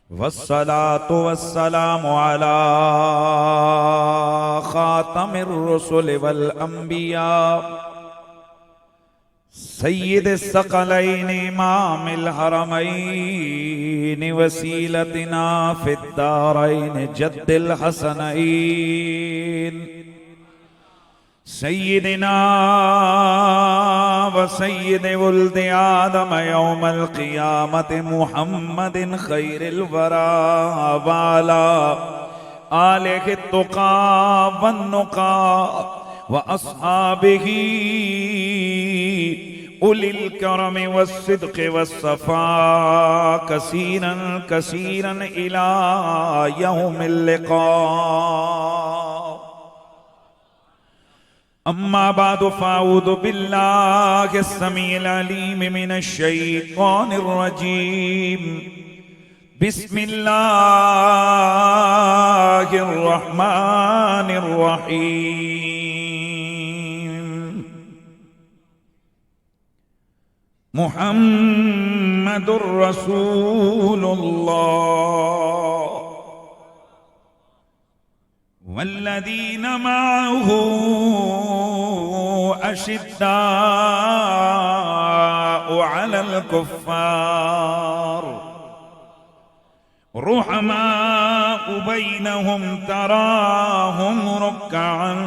वस्सलातु वस्सलामु अला खातमिर रुसुल वल अंबिया सय्यिदिस सकलैन इमामिल हरमैन वसीलतिना फिद दारैन जद्दिल हसनैन सय्यिदिना व सय्यिद वुल्द आदम यौमल क़ियामति मुहम्मदिन खैरिल वरा वाला आलिहि तुक़ा वन नुक़ा व अस्हाबिही उलिल करम वस्सिद्क़ वस्सफ़ा कसीरन कसीरन इला यौमिल लिक़ा। अम्मा बादु फ़अऊज़ु बिल्लाहि अस्समीइल अलीम मिनश शैतानिर रजीम। बिस्मिल्लाहिर रहमानिर रहीम। मुहम्मदुर रसूलुल्लाह वल्लज़ीन मअहू अशिद्दाउ अलल कुफ़्फ़ार रुहमाउ बैनहुम तराहुम रुक्अन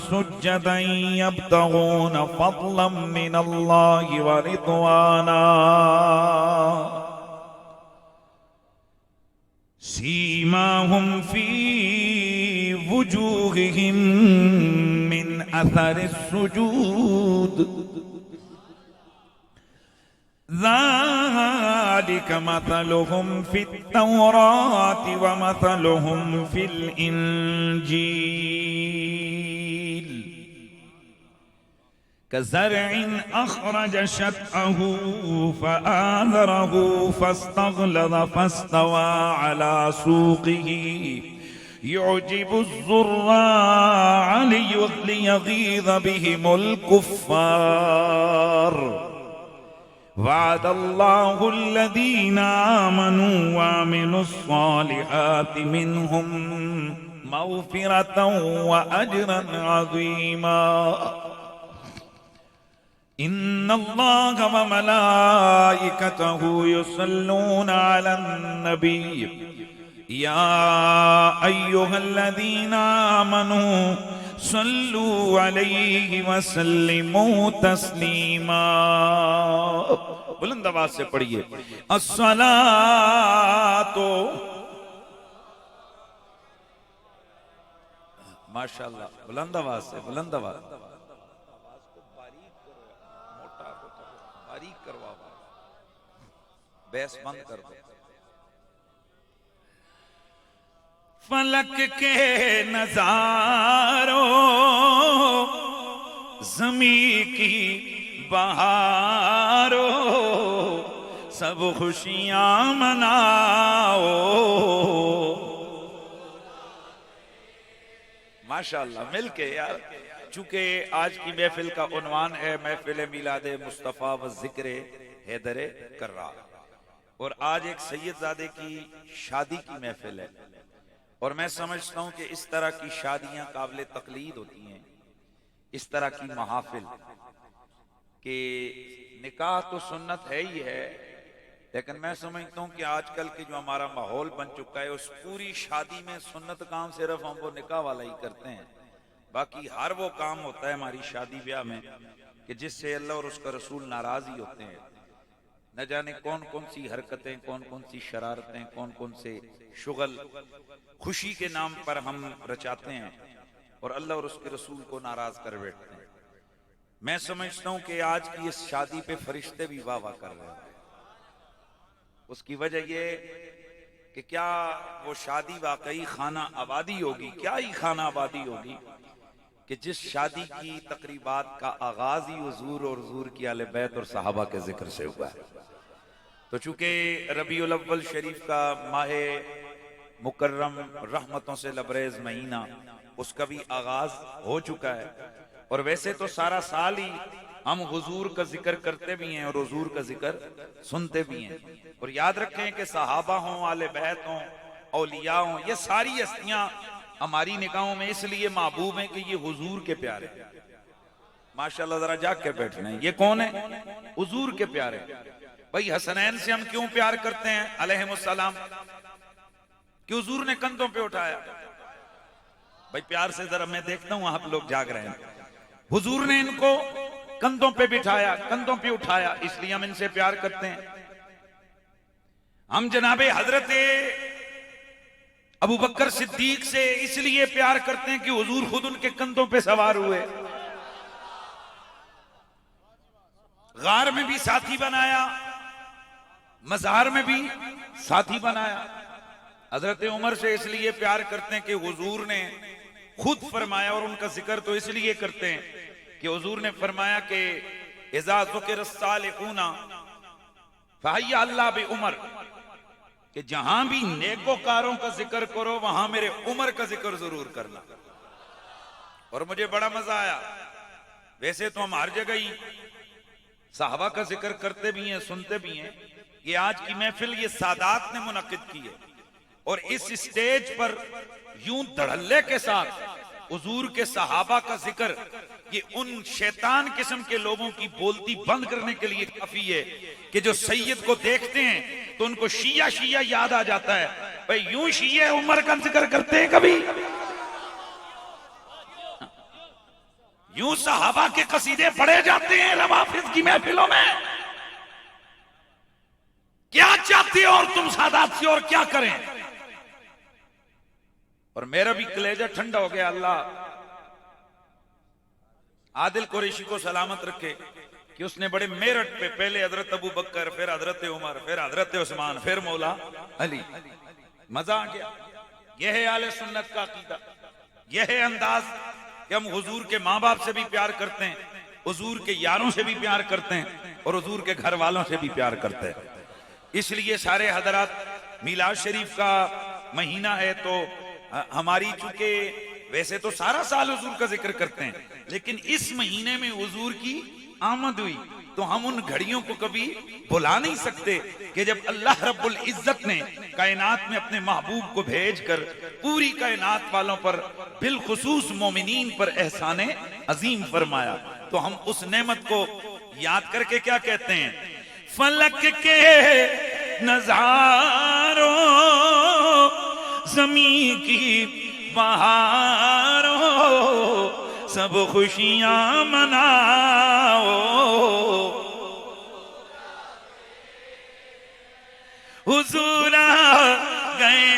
सुज्जदन यब्तगून फ़ज़लन मिनल्लाहि व रिज़वाना सीमाहुम फी वुजूहिहिम मिन अथरिस सुजूद ज़ालिक मसलुहुम फित तौराति व मसलुहुम फिल इंजील कज़रइन अख़रज शतअहू फ़आज़रहू फ़स्तग़लज़ फ़स्तवा अला सूक़िही युजिबु ज़ुर्राअ लियग़ीज़ बिहिमुल कुफ़्फ़ार। वअदल्लाहु अल्लज़ीना आमनू व अमिलुस्सालिहाति मिनहुम मग़फ़िरतन व अजरन अज़ीमा। इन्नल्लाह व मलाइकतहू युसल्लूना अलन नबी या अय्युहल्लज़ीना आमनू सल्लू अलैहि व सल्लिमू तस्लीमा। बुलंद आवाज से पढ़िए अस्सलातो। माशाअल्लाह, बुलंद आवाज से, बुलंद आवाज को बारीक करो, मोटा बारीक करवाओ, बैस बंद कर दो। फलक के नजारों ज़मी की बहारों सब खुशियां मनाओ। माशाअल्लाह, मिलके यार। चूंकि आज की महफिल का उन्वान है महफिल मिलाद मुस्तफ़ा व ज़िक्र हैदर कर्रार, और आज एक सैयदजादे की शादी की महफिल है, और मैं समझता हूं कि इस तरह की शादियां काबिल तकलीद होती हैं, इस तरह की महाफिल कि निकाह तो सुन्नत है ही है, लेकिन मैं समझता हूं कि आजकल के जो हमारा माहौल बन चुका है उस पूरी शादी में सुन्नत काम सिर्फ हम वो निकाह वाला ही करते हैं। बाकी हर वो काम होता है हमारी शादी ब्याह में कि जिससे अल्लाह और उसका रसूल नाराज ही होते हैं। न जाने कौन कौन सी हरकतें, कौन कौन सी शरारतें, कौन कौन से शुगल खुशी के नाम पर हम रचाते हैं और अल्लाह और उसके रसूल को नाराज कर बैठते हैं। मैं समझता हूं कि आज की इस शादी पे फरिश्ते भी वाह वाह कर रहे हैं। उसकी वजह यह कि क्या वो शादी वाकई खाना आबादी होगी, क्या ही खाना आबादी होगी कि जिस शादी की तकरीबात का आगाज ही हुजूर और हुजूर की आले बैत और सहाबा के जिक्र से हुआ है। तो चूंकि रबीउल अव्वल शरीफ का माह मुकर्रम रहमतों से लबरेज महीना, उसका भी आगाज हो चुका है, और वैसे तो सारा साल ही हम हुजूर का जिक्र करते भी हैं और हुजूर का जिक्र सुनते भी हैं। और याद रखें कि सहाबा हों, आले बैत हों, औलिया हों, ये सारी हस्तियां हमारी निगाहों में इसलिए महबूब हैं कि ये हुजूर के प्यारे हैं। माशाल्लाह, जरा जाग के बैठना है, ये कौन है? हुजूर के प्यारे। भाई हसनैन से हम क्यों प्यार करते हैं अलैहिमुस्सलाम? कि हुजूर ने कंधों पे उठाया। भाई प्यार से जरा मैं देखता हूं आप लोग जाग रहे हैं। हुजूर ने इनको कंधों पे बिठाया, कंधों पे उठाया, इसलिए हम इनसे प्यार करते हैं। हम जनाबे हजरत अबू बकर सिद्दीक से इसलिए प्यार करते हैं कि हुजूर खुद उनके कंधों पे सवार हुए। गार में भी साथी बनाया, मजार में भी साथी बनाया। हजरत उमर से इसलिए प्यार करते हैं कि हुजूर ने खुद फरमाया, और उनका जिक्र तो इसलिए करते हैं कि हुजूर ने फरमाया कि इज़ा ज़ुकिर सालिहूना फहय्या अल्लाह बि उमर, कि जहां भी नेकोकारों का जिक्र करो वहां मेरे उमर का जिक्र जरूर करना। और मुझे बड़ा मजा आया। वैसे तो हम हर जगह ही साहबा का जिक्र करते भी हैं, सुनते भी हैं। ये आज की महफिल ये सादात ने मुनक्किद की है, और इस स्टेज पर यूं धड़ल्ले के साथ हुजूर के सहाबा का जिक्र ये उन शैतान किस्म के लोगों की बोलती बंद करने के लिए काफी है कि जो सैयद को देखते हैं तो उनको शिया शिया याद आ जाता है। भाई यूं शिया उमर का जिक्र करते हैं कभी? यूं सहाबा के कसीदे पढ़े जाते हैं रवाफिज की महफिलों में? क्या चाहते हो और तुम सादात से, और क्या करें? और मेरा भी कलेजा ठंडा हो गया। अल्लाह आदिल कुरैशी को सलामत रखे कि उसने बड़े मेरठ पे पहले हजरत अबू बकर, फिर हजरत उमर, फिर हजरत उस्मान, फिर मौला अली। मजा आ गया। यह है आले सुन्नत का अकीदा, यह है अंदाज कि हम हुजूर के माँ बाप से भी प्यार करते हैं, हुजूर के यारों से भी प्यार करते हैं, और हुजूर के घर वालों से भी प्यार करते हैं। इसलिए सारे हजरात मिलाद शरीफ का महीना है तो हमारी, चूंकि वैसे तो सारा साल हुजूर का जिक्र करते हैं, लेकिन इस महीने में हुजूर की आमद हुई तो हम उन घड़ियों को कभी भुला नहीं सकते कि जब अल्लाह रब्बुल इज्जत ने कायनात में अपने महबूब को भेजकर पूरी कायनात वालों पर बिलखुसूस मोमिनीन पर एहसाने अजीम फरमाया, तो हम उस नेमत को याद करके क्या कहते हैं? फलक के नजारों, ज़मीं की बहारों, सब खुशियां मनाओ। हुजूर आ गए,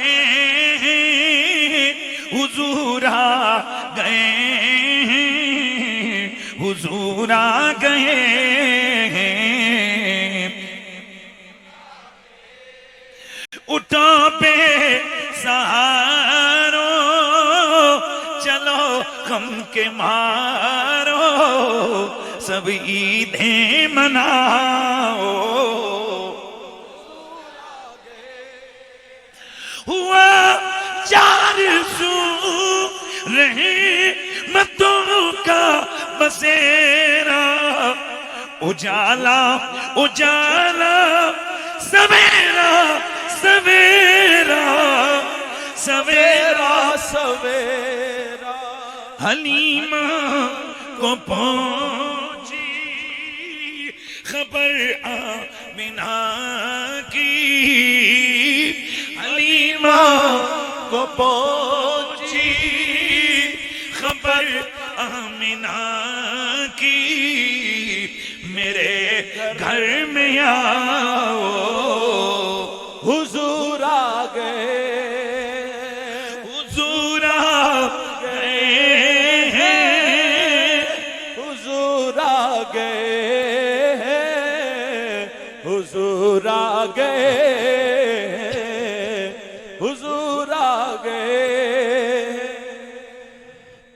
हुजूर आ गए, हुजूर आ गए। उठो पे सहारो, चलो गम के मारो, सब ईदें मनाओ। हुआ चार सू रहमतों का बसेरा, उजाला उजाला, सवेरा सवेरा सवेरा सवेरा। हलीमा को पहुंची खबर आमिना की, हलीमा को पहुंची खबर आमिना की, मेरे घर में आओ, हुजूर आ गए, हुजूर आ गए, हुजूर आ गए, हुजूर आ गए, हुजूर आ गए।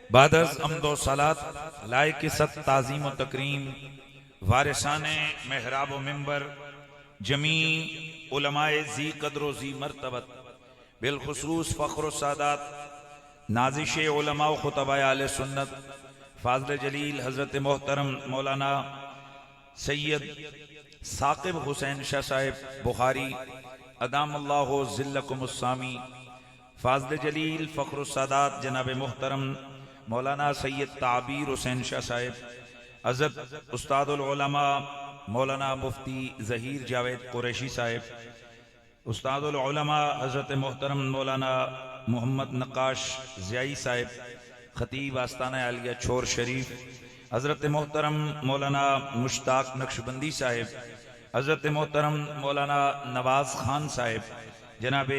बादस अम्दो सलात लायक सत ताज़ीम व तकरीम वारिसाने मेहराब व मिंबर जमी उलमाए जी कदरो जी मर्तबत बिलखुसूस फ़ख्र सादात नाजिश उलमा व खुतबाए आले सुन्नत फाज़िल जलील हज़रत मोहतरम मौलाना सैयद साकिब हुसैन शाह साहिब बुखारी अदामल्लाहु ज़िल्लकुमुस्सामी, फाज़िल जलील फ़ख्रुस्सादात जनाब मोहतरम मौलाना सैयद ताबीर हुसैन शाह साहिब, हज़रत उस्तादुल उलमा मौलाना मुफ्ती ज़हीर जावेद कुरैशी साहिब, उस्तादुल उलमा हज़रत मोहतरम मौलाना मोहम्मद नक्काश ज़ियाई साहिब, खतीब आस्ताना आलिया छोर शरीफ, हज़रत मोहतरम मौलाना मुश्ताक नक्शबंदी साहिब, हज़रत मोहतरम मौलाना नवाज़ खान साहिब, जनाब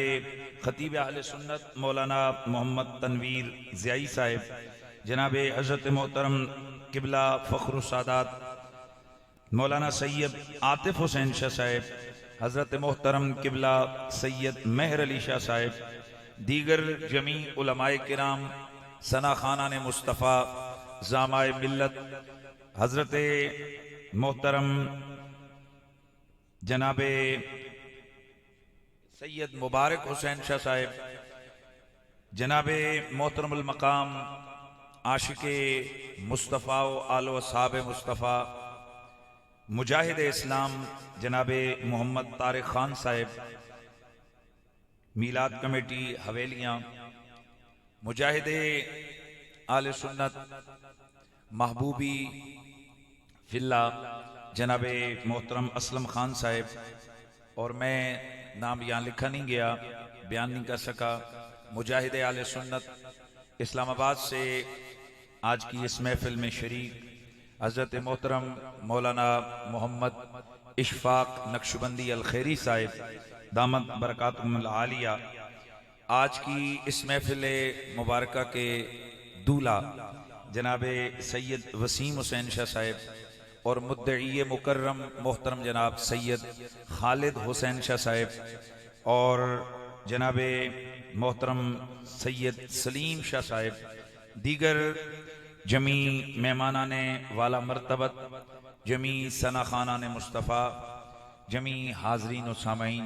खतीब अहले सुन्नत मौलाना मोहम्मद तनवीर ज़ियाई साहिब, जनाब हज़रत मोहतरम किबला फ़ख्रुस्सादात मौलाना सैयद आतिफ हुसैन शाह साहिब, हज़रत मोहतरम किबला सैयद मेहर अली शाह साहिब, दीगर जमी उलमाए किराम, सना खाना ने मुस्तफ़ा, ज़ामाए मिल्लत, हज़रत मोहतरम जनाबे सैयद मुबारक हुसैन शाह साहिब, जनाबे मोहतरमुल मकाम आशिके मुस्तफ़ा व आलो साहब मुस्तफ़ा मुजाहिद इस्लाम जनाबे मोहम्मद तारिक खान साहिब, मीलाद कमेटी हवेलियाँ, मुजाहिद आले सुन्नत महबूबी फिल्ला जनाबे मोहतरम असलम खान साहिब, और मैं नाम यहाँ लिखा नहीं गया, बयान नहीं कर सका, मुजाहिद आले सुन्नत इस्लामाबाद से आज की इस महफिल में शरीक हज़रत मोहतरम मौलाना मोहम्मद इशफाक नक्शबंदी अल खैरी साहिब दामत बरकातुहुमुल आलिया, आज की इस महफिल मुबारक के दूल्हा जनाबे सैयद वसीम हुसैन शाह साहिब और मुद्दई मुकर्रम मोहतरम जनाब सैयद खालिद हुसैन शाह साहिब और जनाबे मोहतरम सैयद सलीम शाह साहिब, दीगर जमी मेहमाना ने वाला मरतबत, जमी सना खाना ने मुस्तफ़ा, जमी हाजरीन व सामईन,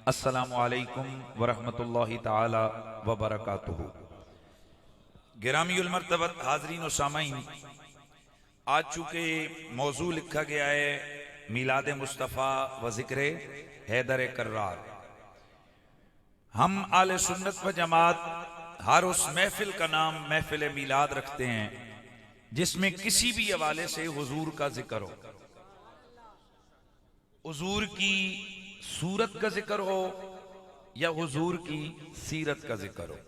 अस्सलामु अलैकुम व रहमतुल्लाहि ताला व बरकातुहू। गिरामीउल मरतबत हाजरीन व सामईन, आज चूंकि मौजू लिखा गया है मीलाद मुस्तफ़ा व ज़िक्र हैदर कर्रार, हम आले सुन्नत व जमात हर उस महफिल का नाम महफिल मीलाद रखते हैं जिसमें किसी भी हवाले से हुजूर का जिक्र हो, हुजूर की सूरत का जिक्र हो या हुजूर की सीरत का जिक्र हो।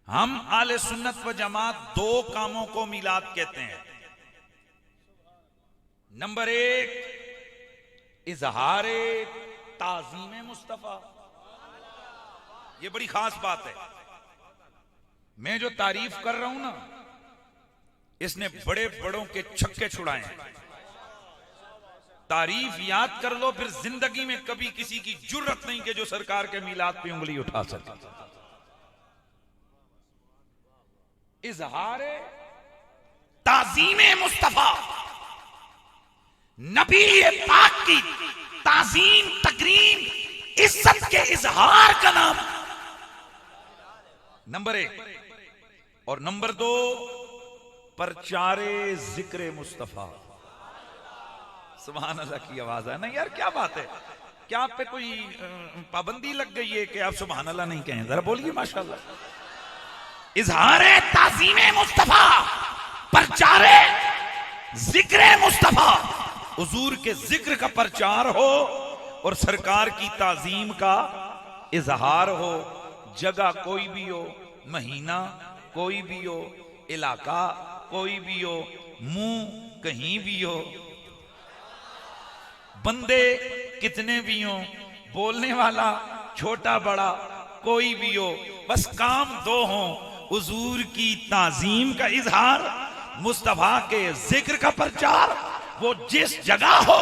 हम आले सुन्नत व जमात दो कामों को मीलाद कहते हैं। नंबर एक, इजहारे ताज़ीम मुस्तफ़ा, ये बड़ी खास बात है। मैं जो तारीफ कर रहा हूं ना, इसने बड़े बड़ों के छक्के छुड़ाए हैं। तारीफ याद कर लो, फिर जिंदगी में कभी किसी की जुर्रत नहीं कि जो सरकार के मीलाद पे उंगली उठा सके। इजहार ताज़ीम मुस्तफ़ा, नबी पाक की ताज़ीम, तकरीम, इज्जत के इजहार का नाम नंबर एक। और नंबर दो, प्रचारे जिक्र मुस्तफ़ा। सुभान अल्लाह की आवाज है ना यार, क्या बात है। क्या आप पे कोई पाबंदी लग गई है कि आप सुभान अल्लाह नहीं कहें? जरा बोलिए माशाअल्लाह। इजहार ताज़ीम मुस्तफ़ा, प्रचारे जिक्र मुस्तफ़ा, हुजूर के जिक्र का प्रचार हो और सरकार की ताज़ीम का इजहार हो। जगह कोई भी हो, महीना कोई भी हो, इलाका कोई भी हो, मुंह कहीं भी हो, बंदे कितने भी हो, बोलने वाला छोटा बड़ा कोई भी हो, बस काम दो हो, हुजूर की ताज़ीम का इजहार, मुस्तफा के जिक्र का प्रचार। वो जिस जगह हो,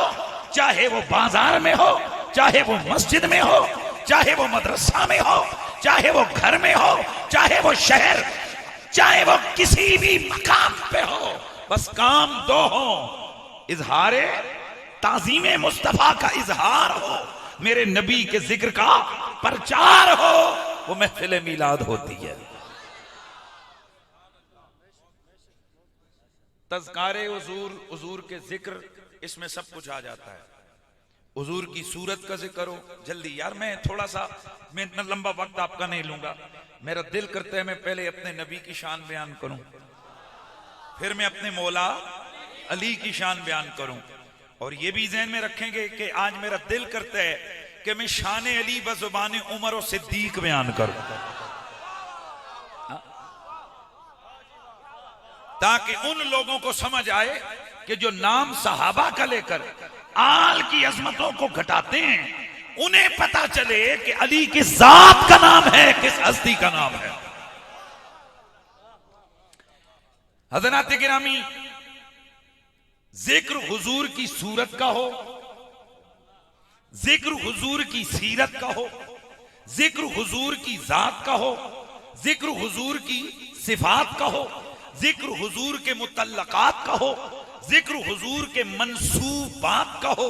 चाहे वो बाजार में हो, चाहे वो मस्जिद में हो, चाहे वो मदरसा में हो, चाहे वो घर में हो, चाहे वो शहर, चाहे वो किसी भी मकाम पे हो, बस काम दो हो, इजहारे ताज़ीम मुस्तफा का इजहार हो, मेरे नबी के जिक्र का प्रचार हो, वो महफिल मीलाद होती है। तज़कारे हुजूर, हुजूर के जिक्र, इसमें सब कुछ आ जाता है। हुजूर की सूरत का जिक्र हो। जल्दी यार, मैं थोड़ा सा, मैं इतना लंबा वक्त आपका नहीं लूंगा। मेरा दिल करता है मैं पहले अपने नबी की शान बयान करूं, फिर मैं अपने मौला अली की शान बयान करूं। और ये भी ज़हन में रखेंगे कि आज मेरा दिल करता है कि मैं शान अली बज़ुबान उमर और सिद्दीक बयान करूं, ताकि उन लोगों को समझ आए कि जो नाम सहाबा का लेकर आल की अजमतों को घटाते हैं, उन्हें पता चले कि अली किस जात का नाम है, किस हस्ती का नाम है। हज़रात गिरामी, जिक्र हुजूर की सूरत का हो, जिक्र हुजूर की सीरत का हो, जिक्र हुजूर की जात का हो, जिक्र हुजूर की सिफात का हो, जिक्र हुजूर के मुतल्लकात का हो, जिक्र हुजूर के मंसूबात का हो,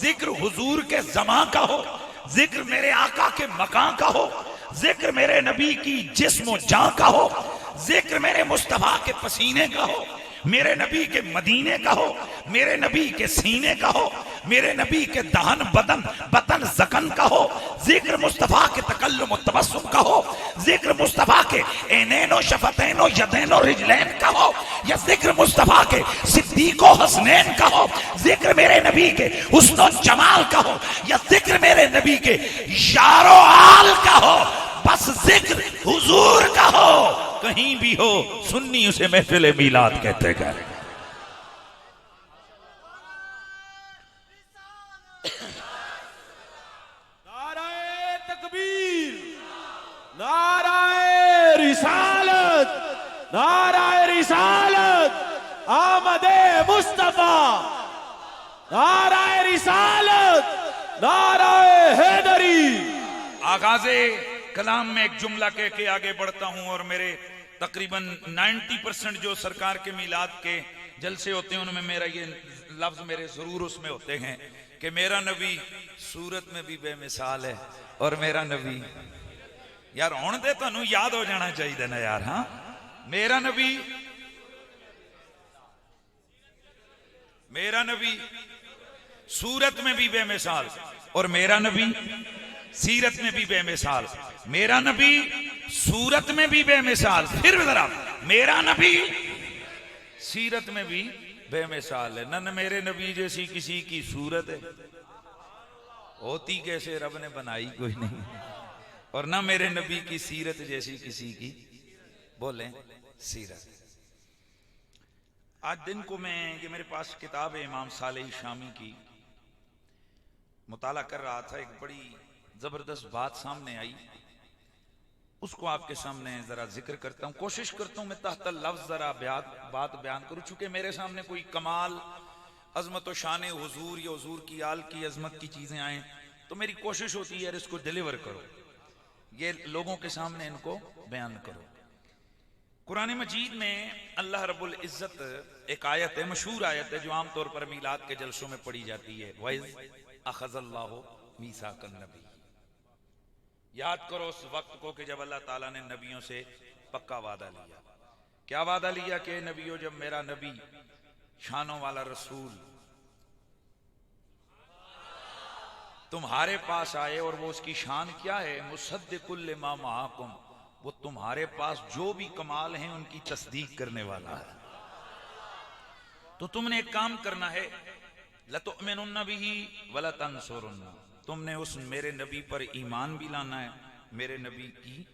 जिक्र हुजूर के जमा का हो, जिक्र मेरे आका के मकान का हो, जिक्र मेरे नबी की जिस्म जां का हो, जिक्र मेरे मुस्तफा के पसीने का हो, मेरे नबी के मदीने का हो, मेरे नबी के सीने का हो, मेरे नबी के दहन बदन बतन जकन का हो, जिक्र मुस्तफा के तकल्लुम तबस्सुम का हो, जिक्र मुस्तफा के ऐनैनो शफतैनो यदैनो रिजलैन का हो, या जिक्र मुस्तफा के सिद्दीको हसनैन का हो, जिक्र मेरे नबी के हुस्न जमाल का हो, या जिक्र मेरे नबी के यारो आल का हो, बस जिक्र हुजूर का हो, कहीं भी हो सुन्नी उसे महफिल मीलाद कहते हैं। नाराए तकबीर, नाराए रिसालत, नाराए रिसालत, आमदे मुस्तफा, नाराए रिसालत, नाराए हैदरी। आगाज़े कलाम में एक जुमला कह के आगे बढ़ता हूं, और मेरे तकरीबन 90% जो सरकार के मिलाद के जलसे होते हैं उनमें मेरा ये लफ्ज मेरे जरूर उसमें होते हैं कि मेरा नबी सूरत में भी बेमिसाल है, और मेरा नबी, यार हुण दे तुहानू याद हो जाना चाहिए ना यार। हाँ, मेरा नबी, मेरा नबी सूरत में भी बेमिसाल, और मेरा नबी सीरत में भी बेमिसाल। मेरा नबी सूरत में भी बेमिसाल, फिर जरा, मेरा नबी सीरत में भी बेमिसाल है। न मेरे नबी जैसी किसी की सूरत है, होती कैसे रब ने बनाई कोई नहीं, और न मेरे नबी की सीरत जैसी किसी की, बोले सीरत। आज दिन को मैं, ये मेरे पास किताब है इमाम सालेह शामी की, मुताला कर रहा था, एक बड़ी जबरदस्त बात सामने आई, उसको आपके सामने जरा जिक्र करता हूं। कोशिश करता हूं मैं तहत लफ्ज जरा बात बयान करूं, चूंकि मेरे सामने कोई कमाल अजमत व शान हुजूर या हुजूर की आल की अजमत की चीजें आए, तो मेरी कोशिश होती है यार इसको डिलीवर करो, ये लोगों के सामने इनको बयान करो। कुरान मजीद में अल्लाह रब्बुल इज्जत एक आयत है, मशहूर आयत है, जो आमतौर पर मीलाद के जलसों में पढ़ी जाती है, वइज़ अख़ज़ल्लाहु मीसाक़न नबी। याद करो उस वक्त को कि जब अल्लाह ताला ने नबियों से पक्का वादा लिया। क्या वादा लिया कि नबियों, जब मेरा नबी शानों वाला रसूल तुम्हारे पास आए, और वो उसकी शान क्या है, मुसद्दिकुल लिमा माअकुम, वो तुम्हारे पास जो भी कमाल हैं उनकी तस्दीक करने वाला है। तो तुमने एक काम करना है, लतुमिनुन्न बिही वला तंसुरुन्ना, तुमने उस मेरे नबी पर ईमान भी लाना है, मेरे नबी की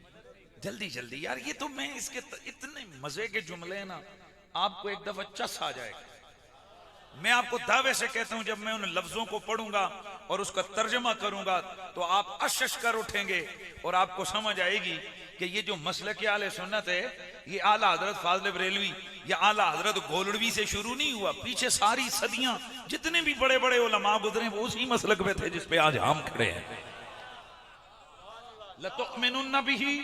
जल्दी जल्दी। यार ये तो मैं इसके इतने मजे के जुमले हैं ना, आपको एक दफा चस आ जाएगा। मैं आपको दावे से कहता हूं, जब मैं उन लफ्जों को पढ़ूंगा और उसका तर्जमा करूंगा तो आप अशश कर उठेंगे, और आपको समझ आएगी कि ये जो मसलक आले सुन्नत है, ये आला हजरत फाज़िल बरेलवी या आला हजरत गोलड़वी से शुरू नहीं हुआ। पीछे सारी सदियां जितने भी बड़े बड़े उलमा गुजरे वो उसी मसलक में थे जिस पे आज हम खड़े हैं। लतुमिनुन्न बिही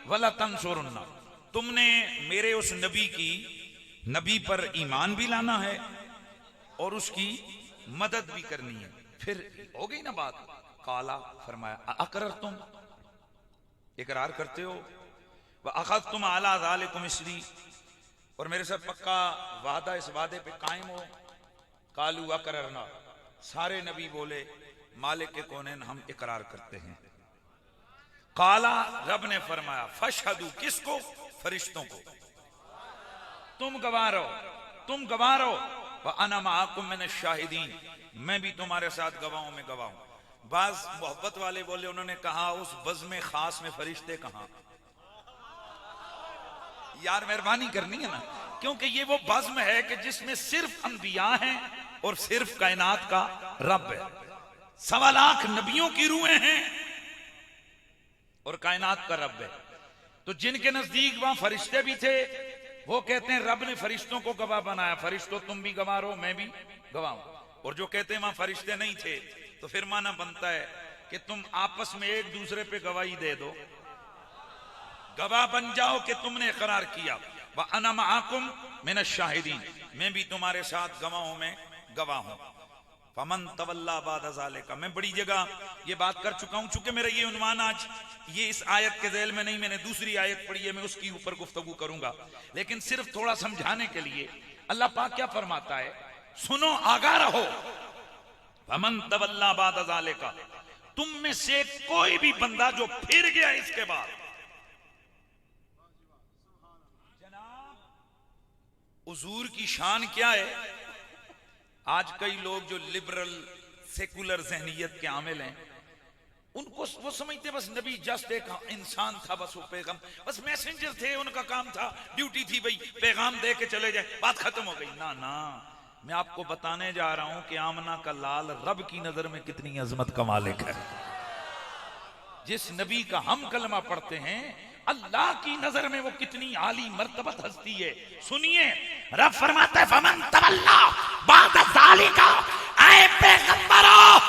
वला तंसुरुन्ना, तुमने मेरे उस नबी पर ईमान भी लाना है और उसकी मदद भी करनी है। फिर हो गई ना बात, काला फरमाया अकरर, तुम इकरार करते हो, व अखज़तुम अला ज़ालिकुम इसरी, और मेरे साथ पक्का वादा, इस वादे पे कायम हो। कालू अकररना, सारे नबी बोले मालिक के कौनैन हम इकरार करते हैं। काला, रब ने फरमाया फशहदू, किसको? फरिश्तों को। तुम गवाह रहो, तुम गवाह रहो। व अना माअकुम मिन शाहिदीन, मैं भी तुम्हारे साथ गवाहों में गवाह हूं। बाज मोहब्बत वाले बोले, उन्होंने कहा उस बज़्म खास में फरिश्ते कहां? यार मेहरबानी करनी है ना, क्योंकि ये वो बज़्म है कि जिसमें सिर्फ अंबिया हैं और सिर्फ कायनात का रब है। 1.25 लाख नबियों की रूहें हैं और कायनात का रब है। तो जिनके नजदीक वहां फरिश्ते भी थे, वो कहते हैं रब ने फरिश्तों को गवाह बनाया। फरिश्तों तुम भी गवाह रहो, मैं भी गवाह हूं। और जो कहते हैं वहां फरिश्ते नहीं थे, तो फिर माना बनता है कि तुम आपस में एक दूसरे पे गवाही दे दो, गवाह बन जाओ कि तुमने इकरार किया। व अना माअकुम मिनश शाहिदीन, मैं भी तुम्हारे साथ गवाहों में गवाह हूं। फमन तवल्ला बाद ज़ालिका, मैं बड़ी जगह ये बात कर चुका हूं, चूंकि मेरा ये उन्वान आज ये इस आयत के ज़ैल में नहीं, मैंने दूसरी आयत पढ़ी है, मैं उसकी ऊपर गुफ्तगू करूंगा। लेकिन सिर्फ थोड़ा समझाने के लिए अल्लाह पाक क्या फरमाता है, सुनो आगाह रहो। फमन तवल्ला बाद ज़ालिका, तुम में से कोई भी बंदा जो फिर गया इसके बाद, हुजूर की शान क्या है। आज कई लोग जो लिबरल सेकुलर जहनियत के आमिल हैं, उनको वो समझते बस नबी जस्ट एक इंसान था, बस वो पैगाम, बस मैसेंजर थे, उनका काम था, ड्यूटी थी भाई पैगाम दे के चले जाए, बात खत्म हो गई। ना ना, मैं आपको बताने जा रहा हूं कि आमना का लाल रब की नजर में कितनी अजमत का मालिक है। जिस नबी का हम कलमा पढ़ते हैं, अल्लाह की नजर में वो कितनी आली मर्तबत हस्ती है। सुनिए, रब फरमाता है फमन तवल्ला बाद ज़ालिका, ऐ पैगंबरों,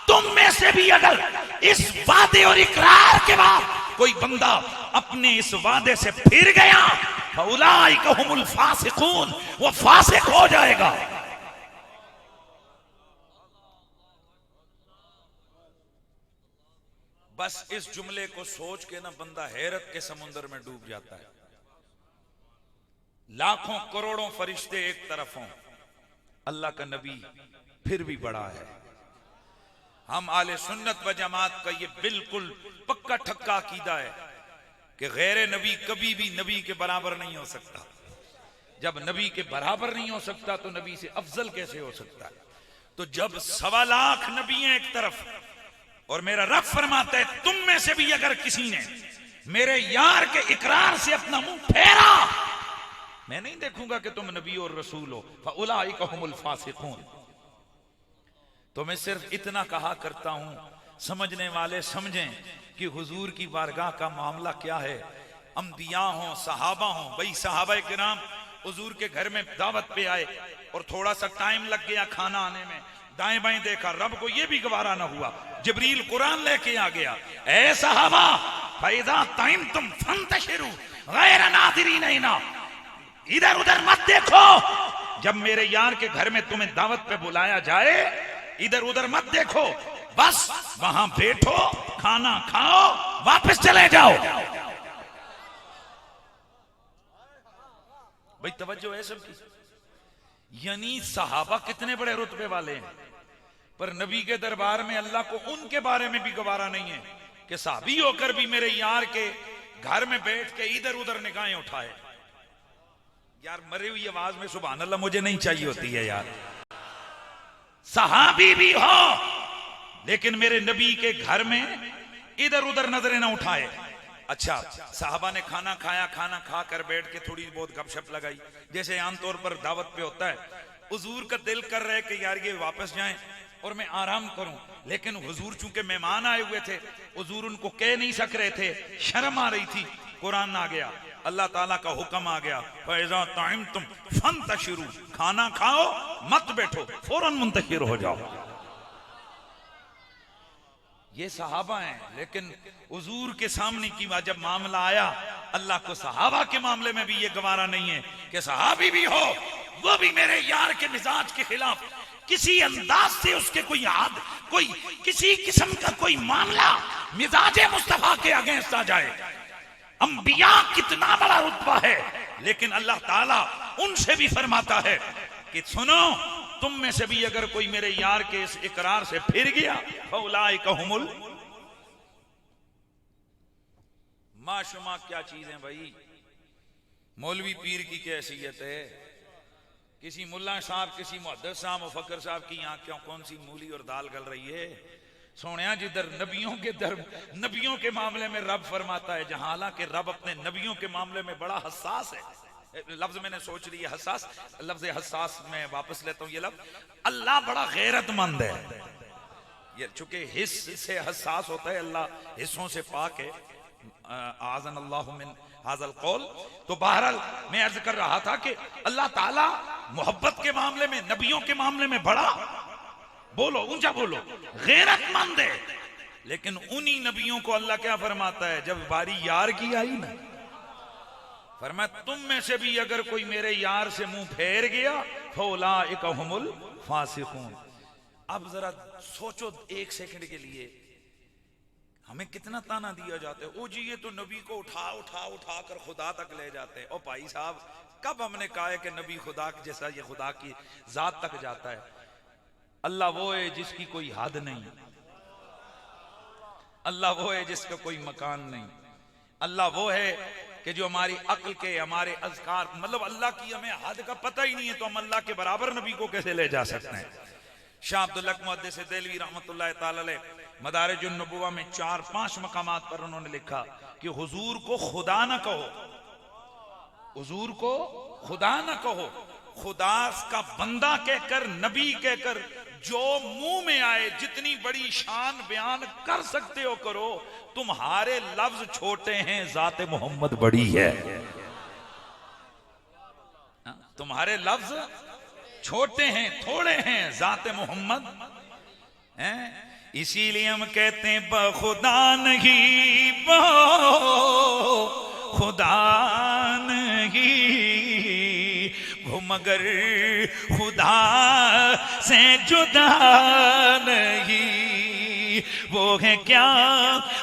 तुम में से भी अगर इस वादे और इकरार के बाद कोई बंदा अपने इस वादे से फिर गया, फउलाइका हुमुल फासिकून, वो फासिक हो जाएगा। बस इस जुमले को सोच के ना बंदा हैरत के समुंदर में डूब जाता है। लाखों करोड़ों फरिश्ते एक तरफ हों, अल्लाह का नबी फिर भी बड़ा है। हम आले सुन्नत व जमात का ये बिल्कुल पक्का ठक्का अकीदा है कि गैर नबी कभी भी नबी के बराबर नहीं हो सकता। जब नबी के बराबर नहीं हो सकता तो नबी से अफजल कैसे हो सकता है? तो जब 1.25 लाख नबी हैं एक तरफ, और मेरा रब फरमाता है तुम में से भी अगर किसी ने मेरे यार के इकरार से अपना मुंह फेरा, मैं नहीं देखूंगा कि तुम नबी और रसूल हो। फउलाइका हुमुल फासिकून। तो मैं सिर्फ इतना कहा करता हूं, समझने वाले समझें कि हुजूर की बारगाह का मामला क्या है। अंबिया हो, सहाबा हो, भाई सहाबा किराम हुजूर के घर में दावत पे आए और थोड़ा सा टाइम लग गया खाना आने में, दाएं बाएं देखा, रब को यह भी गवारा ना हुआ, जिब्रील कुरान लेके आ गया, ऐ सहाबा फैज़ा टाइम तुम फंतशिरू गैर नाज़िरीन इना, इधर उधर मत देखो। जब मेरे यार के घर में तुम्हें दावत पे बुलाया जाए, इधर उधर मत देखो, बस वहां बैठो, खाना खाओ, वापस चले जाओ। भाई तवज्जो है सबकी। यानी सहाबा कितने बड़े रुतबे वाले हैं, पर नबी के दरबार में अल्लाह को उनके बारे में भी गवारा नहीं है कि साहबी होकर भी मेरे यार के घर में बैठ के इधर उधर निगाहें उठाए। यार मरी हुई आवाज में सुभान अल्लाह मुझे नहीं चाहिए होती है यार। सहाबी भी हो लेकिन मेरे नबी के घर में इधर उधर नजरें ना उठाए। अच्छा, साहबा ने खाना खाया, खाना खा कर बैठ के थोड़ी बहुत गपशप लगाई, जैसे आमतौर पर दावत पे होता है। हुजूर का दिल कर रहा है कि यार ये वापस जाएं और मैं आराम करूं, लेकिन हुजूर चूंकि मेहमान आए हुए थे, हुजूर उनको कह नहीं सक रहे थे, शर्म आ रही थी। कुरान आ गया, अल्लाह ताला का हुक्म आ गया, फैज़ा टाइम तुम फंतशिरू, खाना खाओ मत बैठो, फौरन मुंतशिर हो जाओ। ये सहाबा हैं, लेकिन हुजूर के सामने की जब मामला आया, अल्लाह को सहाबा के मामले में भी ये गवारा नहीं है कि सहाबी भी हो, वो भी मेरे यार के मिजाज के खिलाफ किसी अंदाज से उसके कोई किसी किस्म का कोई मामला मिजाज मुस्तफा के अगेंस्ट आ जाए। अंबिया कितना बड़ा रुतबा है, लेकिन अल्लाह ताला उनसे भी फरमाता है कि सुनो, तुम में से भी अगर कोई मेरे यार के इस इकरार से फिर गया फौलाइका हुमुल। माशुमा क्या चीज है भाई, मौलवी पीर की क्या हैसियत है, किसी मुल्ला साहब, किसी मुहद्दिस साहब, मुफक्किर साहब की यहाँ क्यों कौन सी मूली और दाल गल रही है। सोनिया जिधर नबियों के मामले में रब फरमाता है, जहां हालांकि रब अपने नबियों के मामले में बड़ा हसास है। लफ्ज मैंने सोच लिया हसास, लफ्ज हसास में वापस लेता हूं ये लफ्ज। अल्लाह बड़ा गैरतमंद है, ये चूंकि हिस्स से हसास होता है, अल्लाह हिस्सों से पाक है। आज़न अल्लाहु मिन हाज़ल कौल। तो बहरहाल मैं अर्ज कर रहा था कि अल्लाह ताला मोहब्बत के मामले में, नबियों के मामले में बड़ा, बोलो ऊंचा बोलो, गैरतमंद है। लेकिन उन्हीं नबियों को अल्लाह क्या फरमाता है, जब बारी यार की आई ना, फरमाया तुम में से भी अगर कोई मेरे यार से मुंह फेर गया फौलाइका हुमुल फासिकून। अब जरा सोचो एक सेकंड के लिए, हमें कितना ताना दिया जाता है, ओ जी ये तो नबी को उठा उठा उठा कर खुदा तक ले जाते हैं। ओ भाई साहब, कब हमने कहा है कि नबी खुदा जैसा, ये खुदा की जात तक जाता है। अल्लाह वो है जिसकी कोई हद नहीं, अल्लाह वो है जिसका कोई मकान नहीं, अल्लाह वो है कि जो हमारी अक्ल के, हमारे अज़कार, मतलब अल्लाह की हमें हद का पता ही नहीं है, तो हम अल्लाह के बराबर नबी को कैसे ले जा सकते हैं। शाह अब्दुल हक मुहद्दिस देलवी रहमतुल्लाह तआला अलैह मदारिजुन नबुव्वा में 4-5 मकामात पर उन्होंने लिखा कि हुजूर को खुदा ना कहो, हुजूर को खुदा ना कहो, खुदा का बंदा कहकर, नबी कहकर जो मुंह में आए, जितनी बड़ी शान बयान कर सकते हो करो। तुम्हारे लफ्ज छोटे हैं, जाते मोहम्मद बड़ी है। तुम्हारे लफ्ज छोटे हैं, थोड़े हैं, जाते मोहम्मद हैं। इसीलिए हम कहते हैं बखुदा नहीं, खुदा नहीं, वो मगर खुदा से जुदा नहीं, वो है क्या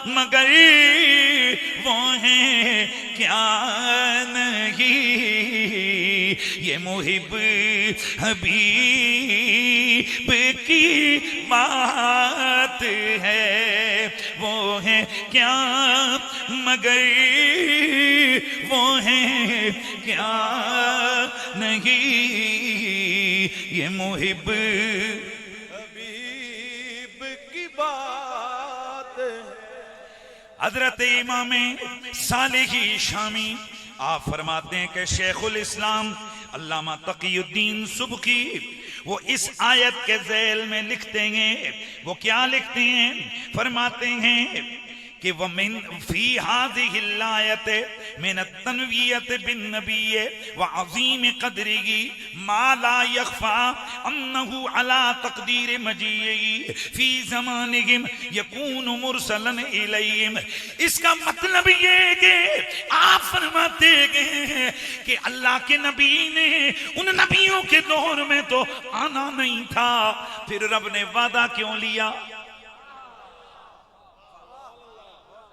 मगर वो है क्या नहीं, ये मुहिब हबीब की बात है, वो है क्या मगर वो है क्या नहीं, ये मुहिब हबीब की बात है। हजरत इमाम सालिही शामी आप फरमाते हैं कि शेखुल इस्लाम अल्लामा तकीउद्दीन सुबकी वो इस आयत के ज़ैल में लिखते हैं, वो क्या लिखते हैं, फरमाते हैं कि वह मिन फी हाज़िहिल आयत मिन तनवीयत बिन नबी व अज़ीम क़द्रिही मा ला यख़फ़ा अन्नहु अला तक़दीर मजीई फी ज़मानिहिम यकूनु मुरसलन इलैहिम। इसका मतलब ये है कि आप फरमाते हैं कि अल्लाह के नबी ने उन नबियों के दौर में तो आना नहीं था, फिर रब ने वादा क्यों लिया।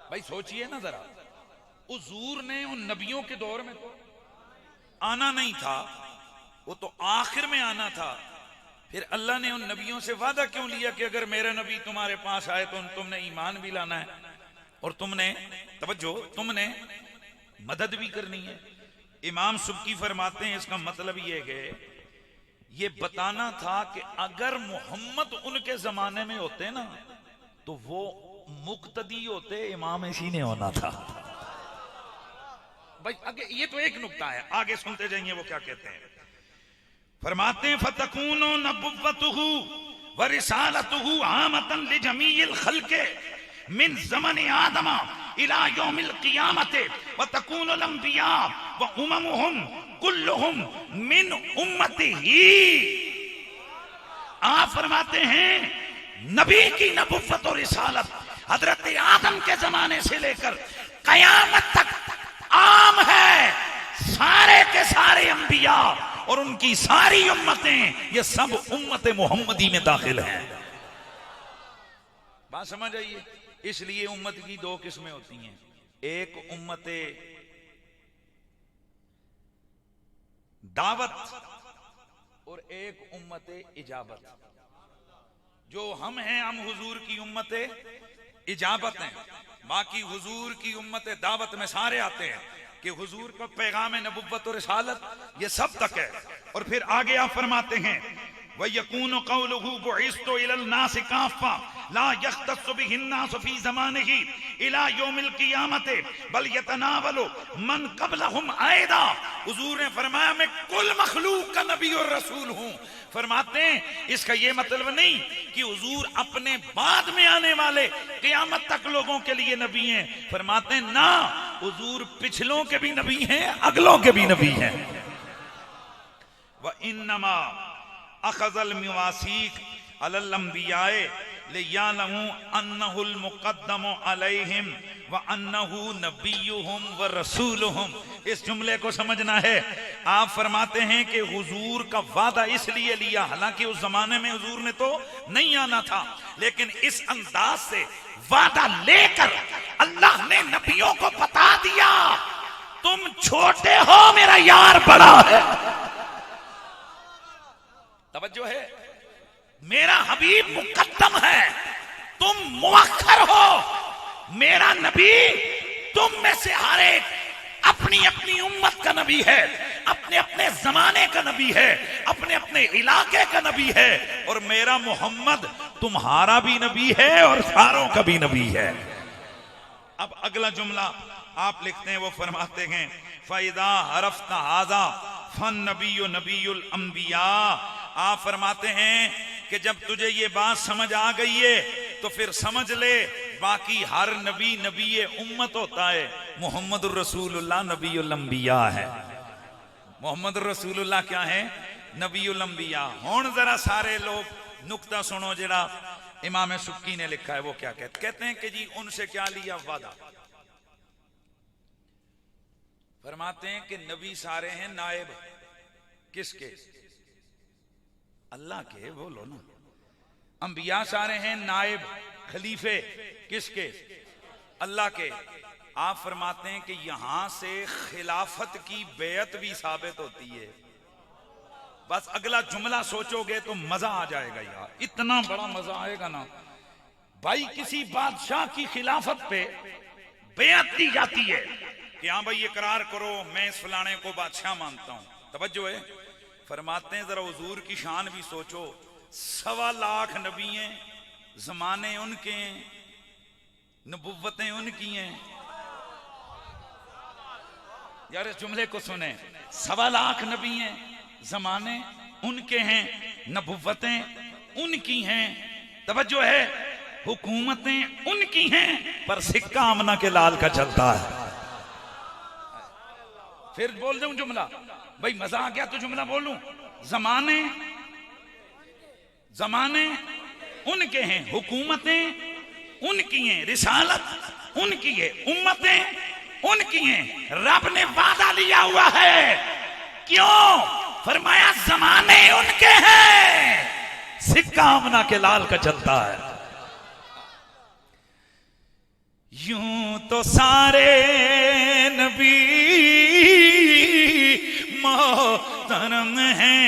भाई सोचिए ना जरा, हुजूर ने उन नबियों के दौर में तो आना नहीं था, वो तो आखिर में आना था, फिर अल्लाह ने उन नबियों से वादा क्यों लिया कि अगर मेरा नबी तुम्हारे पास आए तो तुमने ईमान भी लाना है और तुमने तवज्जो, तुमने मदद भी करनी है। इमाम सुबकी फरमाते हैं इसका मतलब ये है, ये बताना था कि अगर मोहम्मद उनके जमाने में होते ना तो वो मुक्तदी होते, इमाम इसी ने होना था। भाई आगे ये तो एक नुक्ता है, आगे सुनते जाइए वो क्या कहते हैं। फरमाते हैं फतकूनो नबुव्वतुहु व रिसालतुहु आमतन लिजमीइल खल्के मिन ज़मन आदम इला यौमिल क़ियामत व तकूनुल अंबिया व उममुहुम कुल्लुहुम मिन उम्मतिही। आप फरमाते हैं नबी की नबुव्वत और रिसालत हजरत आदम के जमाने से लेकर कयामत तक आम है। सारे के सारे अंबिया और उनकी सारी उम्मतें, ये सब उम्मत मोहम्मदी में दाखिल हैं। बात समझ आइए। इसलिए उम्मत की दो किस्में होती हैं, एक उम्मत दावत और एक उम्मत इजाबत। जो हम हैं, हम हुजूर की उम्मत इजाबत हैं। बाकी हुजूर की उम्मत दावत में सारे आते हैं कि हुजूर का पैगाम नबुव्वत और रिसालत ये सब तक है। और फिर आगे आप फरमाते हैं वयकूनु कौलुहु बुइस्तु इलल नासि काफ़ा ला यख्तस्सु बिहिन्नासु फी ज़मानिही इला यौमिल क़ियामत बल यतनावलु मन क़ब्लहुम आयदा। हुजूर ने फरमाया मैं कुल मखलूक का नबी और रसूल हूं। फरमाते हैं इसका ये मतलब नहीं कि हुजूर अपने बाद में आने वाले क़यामत तक लोगों के लिए नबी हैं। फरमाते हैं ना, हुजूर पिछलों के भी नबी हैं, अगलों के भी नबी हैं। व इन्नमा अखज़ल मिवासीक अलल अंबियाए लियालमू अन्नहुल मुक़द्दमु अलैहिम व अन्नहु नबियुहुम व रसूलुहुम। इस जुमले को समझना है। आप फरमाते हैं कि हुजूर का वादा इसलिए लिया, हालांकि उस जमाने में हुजूर ने तो नहीं आना था, लेकिन इस अंदाज से वादा लेकर अल्लाह ने नबियों को बता दिया तुम छोटे हो, मेरा यार बड़ा है। तवज्जो है, मेरा हबीब मुकद्दम है, तुम मुअख्खर हो। मेरा नबी तुम में से हर एक अपनी अपनी उम्मत का नबी है, अपने अपने जमाने का नबी है, अपने अपने इलाके का नबी है। और मेरा मोहम्मद तुम्हारा भी नबी है और सारों का भी नबी है। अब अगला जुमला आप लिखते हैं, वो फरमाते हैं फ़ैदा हरफ्ता हाज़ा फन नबीयु नबीयुल अंबिया। आप फरमाते हैं कि जब तुझे ये बात समझ आ गई है तो फिर समझ ले बाकी हर नबी नबी उम्मत होता है। मुहम्मदुर रसूलुल्लाह नबीयुल अंबिया है। मुहम्मदुर रसूलुल्लाह क्या है? नबीयुल अंबिया। हुण जरा सारे लोग नुक्ता सुनो जरा इमाम सुक्की ने लिखा है। वो क्या कहते हैं कि जी उनसे क्या लिया वादा। फरमाते हैं कि नबी सारे हैं नायब किसके? अल्लाह के। बोलो ना। अंबिया सारे हैं नायब खलीफे किसके? अल्लाह के। आप फरमाते हैं कि यहां से खिलाफत की बेयत भी साबित होती है। बस अगला जुमला सोचोगे तो मजा आ जाएगा यार, इतना बड़ा मजा आएगा ना भाई। किसी बादशाह की खिलाफत पे बेयत दी जाती है कि हाँ भाई इकरार करो मैं इस फलाने को बादशाह मानता हूं। तवज्जो है। फरमाते हैं जरा हुजूर की शान भी सोचो। 1.25 लाख नबी हैं, जमाने उनके हैं, नबुव्वतें उनकी हैं। यार इस जुमले को सुने। 1.25 लाख नबी हैं, जमाने उनके हैं, नबुव्वतें उनकी हैं। तवज्जो है, हुकूमतें उनकी हैं, पर सिक्का आमना के लाल का चलता है। फिर बोल दूं जुमला भाई, मजा आ गया तो जुमला बोलूं। जमाने जमाने उनके हैं, हुकूमतें उनकी हैं, रिसालत उनकी है, उम्मतें उनकी हैं। रब ने वादा लिया हुआ है। क्यों? फरमाया जमाने उनके हैं, सिक्का आमना के लाल का चलता है। यूं तो सारे नबी मोहतरम हैं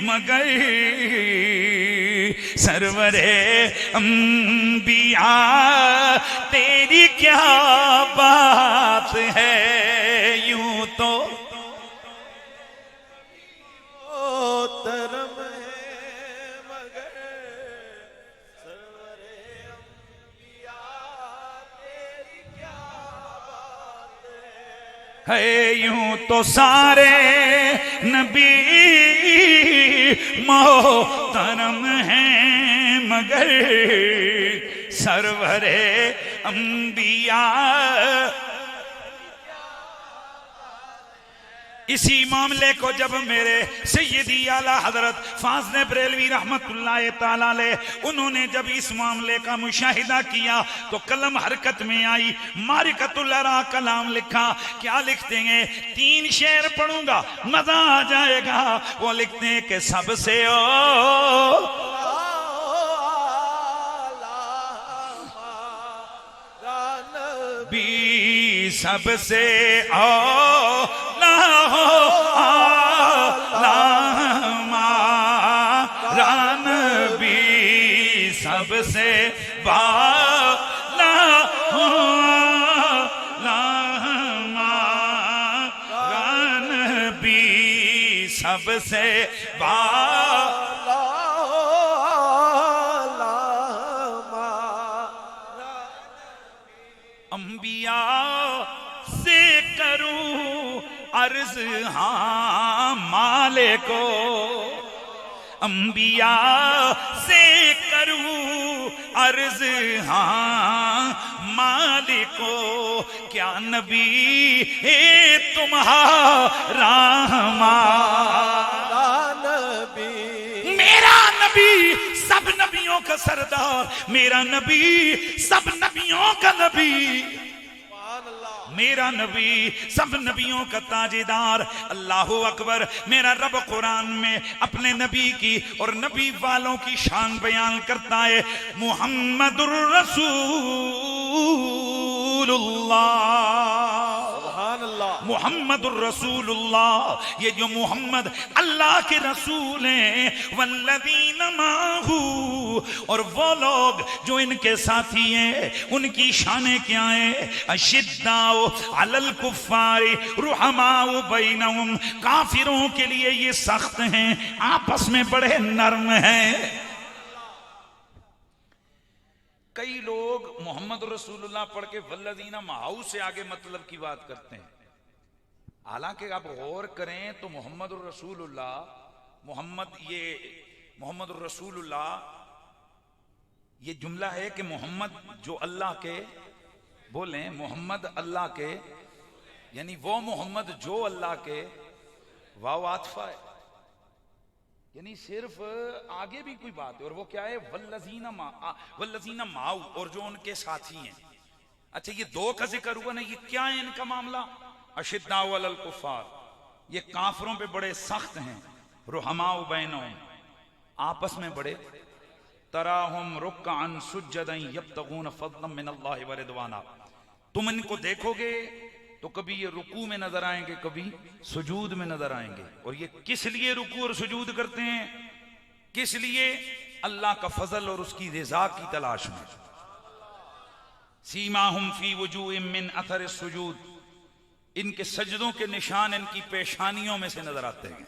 मगर सरवरे अंबिया तेरी क्या बात है। यूं तो मोहतरम है मगर सरवरे अंबिया तेरी क्या बात है। यूं तो सारे नबी मोहतरम हैं मगर सरवरे अंबिया। इसी मामले को जब मेरे सैयदी आला हजरत फाज़ले बरेलवी रहमतुल्लाह ताला अलैह उन्होंने जब इस मामले का मुशाहिदा किया तो कलम हरकत में आई। मारिकतुल अरा कलाम लिखा। क्या लिखते हैं? 3 शेर पढ़ूंगा, मजा आ जाएगा। वो लिखते हैं कि सबसे भी सबसे ना हो सबसे आला अंबिया से करूं अर्ज हाँ माले को, अंबिया से करूं अर्ज हाँ मालिको, क्या नबी है तुम्हारा हमारा नबी, मेरा नबी सब नबियों का सरदार, मेरा नबी सब नबियों का नबी, मेरा नबी सब नबियों का ताजेदार। अल्लाह अकबर। मेरा रब कुरान में अपने नबी की और नबी वालों की शान बयान करता है। मुहम्मदुर रसूलुल्लाह, मुहम्मदुर रसूलुल्लाह। ये जो मोहम्मद अल्लाह के रसूल हैं, वल्लज़ीना माहू, और वो लोग जो इनके साथी हैं उनकी शानें क्या हैं? अशिद्दाउ अलल कुफ्फारी रुहमाउ बैनहुम, काफिरों के लिए ये सख्त हैं, आपस में बड़े नर्म हैं। कई लोग मोहम्मद रसूलुल्लाह पढ़ के वल्लज़ीना माहू से आगे मतलब की बात करते हैं। हालांकि आप गौर करें तो मोहम्मद रसूलुल्लाह, मोहम्मद रसूलुल्लाह ये जुमला है कि मोहम्मद जो अल्लाह के, बोले मोहम्मद अल्लाह के, यानी वो मोहम्मद जो अल्लाह के, वाव आतफा है, यानी सिर्फ आगे भी कोई बात है। और वो क्या है? वल्लज़ीना माऊ, और जो उनके साथी हैं। अच्छा, ये दो का जिक्र हुआ ना, ये क्या है इनका मामला? अशिद्दाउ अलल कुफ्फार, ये काफरों पे बड़े सख्त हैं। रुहमाउ बैनहुम, आपस में बड़े। तराहुम रुक्अन सुज्जदन यब्तगून फज़लन मिनल्लाहि व रिदवाना, तुम इनको देखोगे तो कभी ये रुकू में नजर आएंगे, कभी सुजूद में नजर आएंगे। और ये किस लिए रुकू और सुजूद करते हैं? किस लिए? अल्लाह का फजल और उसकी रिजा की तलाश में। सीमाहुम फी वजूहिम मिन अथर सुजूद, इनके सजदों के निशान इनकी पेशानियों में से नजर आते हैं।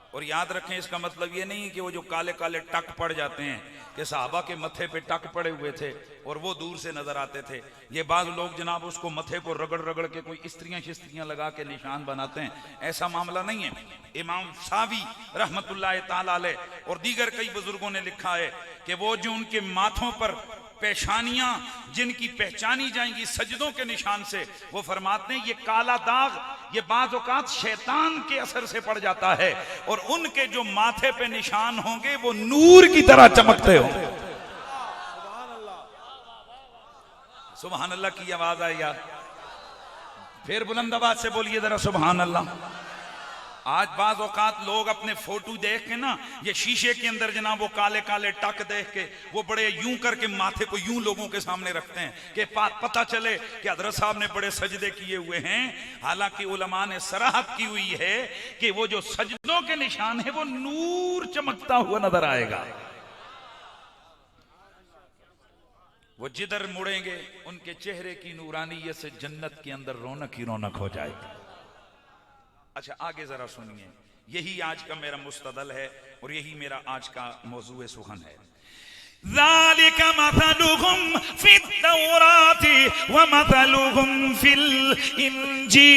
और याद रखें, इसका मतलब ये नहीं कि वो जो काले काले टक पड़ जाते हैं कि सहाबा के मथे पे टक पड़े हुए थे और वो दूर से नजर आते थे। ये बाद लोग जनाब उसको मथे को रगड़ रगड़ के कोई स्त्रियां शिस्त्रियां लगा के निशान बनाते हैं, ऐसा मामला नहीं है। इमाम सावी रहमतुल्लाह ताला अलैह और दीगर कई बुजुर्गों ने लिखा है कि वो जो उनके माथों पर पेशानियां जिनकी पहचानी जाएंगी सजदों के निशान से, वो फरमाते हैं ये काला दाग ये बाज़ औक़ात शैतान के असर से पड़ जाता है, और उनके जो माथे पे निशान होंगे वो नूर की तरह चमकते होंगे। सुभान अल्लाह की आवाज आई यार, फिर बुलंद आवाज से बोलिए जरा सुभान अल्लाह। आज बाज़ औक़ात लोग अपने फोटो देख के ना, ये शीशे के अंदर जनाब वो काले काले टक देख के वो बड़े यूं करके माथे को यूं लोगों के सामने रखते हैं कि पता चले कि हज़रत साहब ने बड़े सजदे किए हुए हैं। हालांकि उलमा ने सराहत की हुई है कि वो जो सजदों के निशान है वो नूर चमकता हुआ नजर आएगा। वो जिधर मुड़ेंगे उनके चेहरे की नूरानियत से जन्नत के अंदर रौनक ही रौनक हो जाएगी। अच्छा, आगे जरा सुनिए, यही आज का मेरा मुस्तदल है और यही मेरा आज का मौजूए सुखन है। ज़ालिका मसलुहुम फित्तौराति व मसलुहुम फिल इंजील।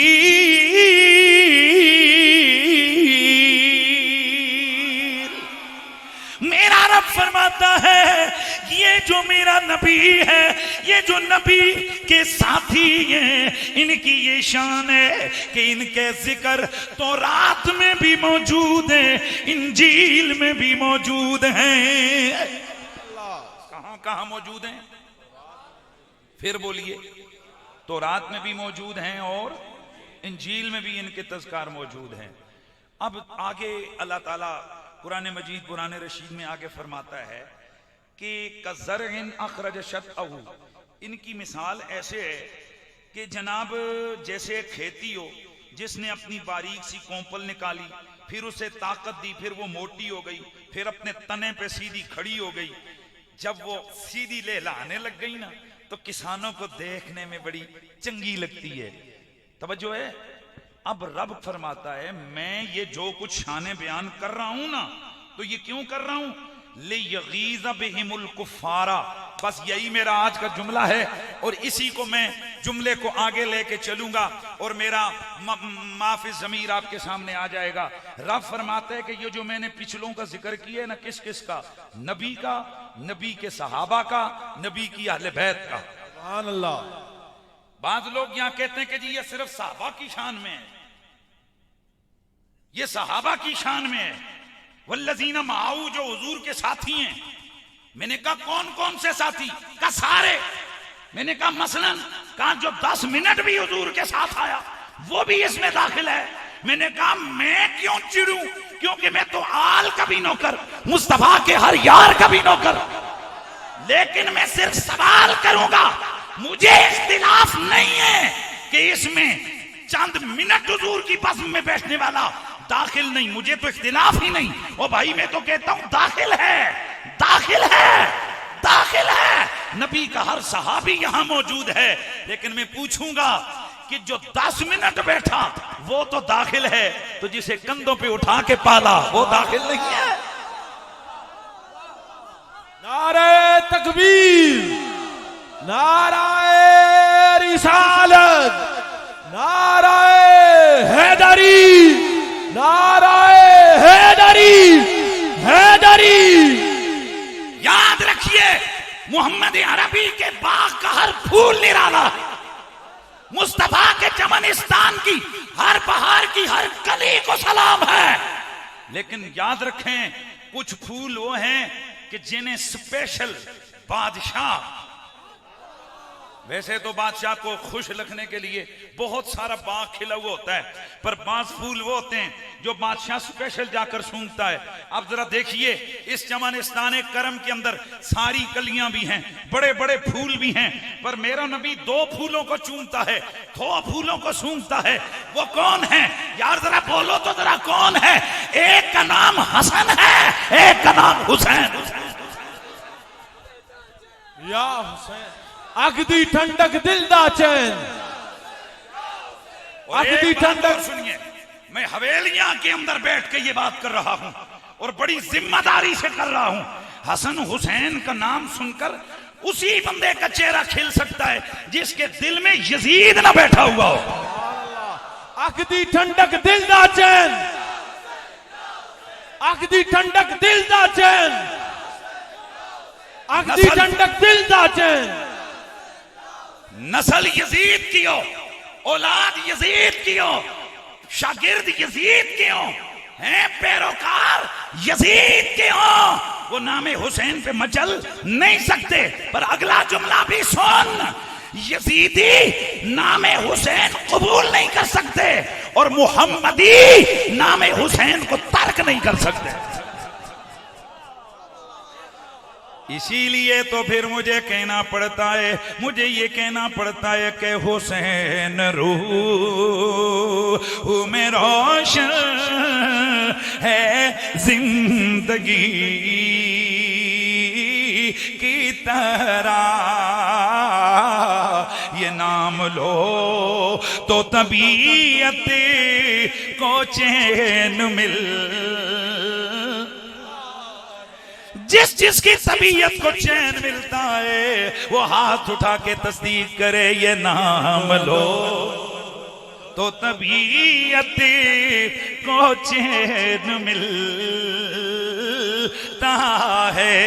मेरा रब फरमाता है ये जो मेरा नबी है, ये जो नबी के साथी हैं, इनकी ये शान है कि इनके जिक्र तो रात में भी मौजूद है, इंजील में भी मौजूद हैं। कहां कहां मौजूद हैं? फिर बोलिए। तो रात में भी मौजूद हैं और इंजील में भी इनके तज़कार मौजूद हैं। अब आगे अल्लाह ताला कुरान मजीद कुरान रशीद में आगे फरमाता है कि कज़रइन अखरज शतअहू, इनकी मिसाल ऐसे है कि जनाब जैसे खेती हो जिसने अपनी बारीक सी कोंपल निकाली, फिर उसे ताकत दी, फिर वो मोटी हो गई, फिर अपने तने पे सीधी खड़ी हो गई। जब वो सीधी लहलाने लग गई ना तो किसानों को देखने में बड़ी चंगी लगती है। तवज्जो है? अब रब फरमाता है मैं ये जो कुछ शाने बयान कर रहा हूं ना, तो ये क्यों कर रहा हूं? ले यगीज़ बिहिमुल कुफ़ारा, बस यही मेरा आज का जुमला है और इसी को मैं जुमले को आगे लेके चलूंगा और मेरा माफी ज़मीर आपके सामने आ जाएगा। रब फरमाते है कि ये जो मैंने पिछलों का जिक्र किया है ना, किस किस का? नबी का, नबी के सहाबा का, नबी की अहले बैत का। सुभान अल्लाह। बाद लोग यहां कहते हैं कि जी ये सिर्फ सहाबा की शान में है, ये सहाबा की शान में है। वल्लज़ीना माऊ, जो हुजूर के साथी हैं। मैंने कहा कौन कौन से साथी? का सारे। मैंने कहा मसलन कहा जो 10 मिनट भी हुजूर के साथ आया वो भी इसमें दाखिल है। मैंने कहा मैं क्यों चिड़ूं, क्योंकि मैं तो आल का भी नौकर, मुस्तफा के हर यार का भी नौकर। लेकिन मैं सिर्फ सवाल करूंगा, मुझे इख्तिलाफ नहीं है कि इसमें चंद मिनट हुजूर की बस में बैठने वाला दाखिल नहीं, मुझे तो इख्तिलाफ ही नहीं। ओ भाई मैं तो कहता हूं दाखिल है, दाखिल है, दाखिल है। नबी का हर सहाबी यहां मौजूद है। लेकिन मैं पूछूंगा कि जो 10 मिनट बैठा वो तो दाखिल है, तो जिसे कंधों पे उठा के पाला वो दाखिल नहीं है। नारे तकबीर, नाराए रिसालत, नाराए हैदरी, नाराए हैदरी, हैदरी। याद रखिए मोहम्मद अरबी के बाग का हर फूल निराला है, मुस्तफा के चमनिस्तान की हर बहार की हर कली को सलाम है। लेकिन याद रखें कुछ फूल वो हैं कि जिन्हें स्पेशल बादशाह, वैसे तो बादशाह को खुश रखने के लिए बहुत सारा बाग खिला हुआ होता है, पर बाज फूल वो होते हैं जो बादशाह स्पेशल जाकर सूंघता है। अब जरा देखिए इस चमनिस्तान करम के अंदर सारी कलियां भी हैं, बड़े बड़े फूल भी हैं, पर मेरा नबी 2 फूलों को चूमता है, 2 फूलों को सूंघता है। वो कौन है यार, जरा बोलो तो जरा कौन है? एक का नाम हसन है, एक का नाम हुसैन। या हुसैन अगदी ठंडक दिल दा चैन, अगदी ठंडक। सुनिए, मैं हवेलियां के अंदर बैठ के ये बात कर रहा हूं और बड़ी जिम्मेदारी से कर रहा हूं। हसन हुसैन का नाम सुनकर उसी बंदे का चेहरा खिल सकता है जिसके दिल में यजीद ना बैठा हुआ हो। अगदी ठंडक दिल दा चैन, अगदी ठंडक दिल दा चैन, अगदी ठंडक दिल दा चैन। नस्ल यजीद की हो, औलाद यजीद की हो, शागिर्द यजीद के हो, हैं पैरोकार यजीद के हो, वो नामे हुसैन पे मचल नहीं सकते। पर अगला जुमला भी सुन, यजीदी नामे हुसैन कबूल नहीं कर सकते और मुहम्मदी नामे हुसैन को तर्क नहीं कर सकते। इसीलिए तो फिर मुझे कहना पड़ता है, मुझे ये कहना पड़ता है कि हुसैन रूह में रोशन है जिंदगी की तरह, ये नाम लो तो तबीयत को चैन मिल। जिस जिसकी तबीयत को चैन मिलता है वो हाथ उठा के तस्दीक करे, ये नाम लो तो तबीयत को चैन मिलता है।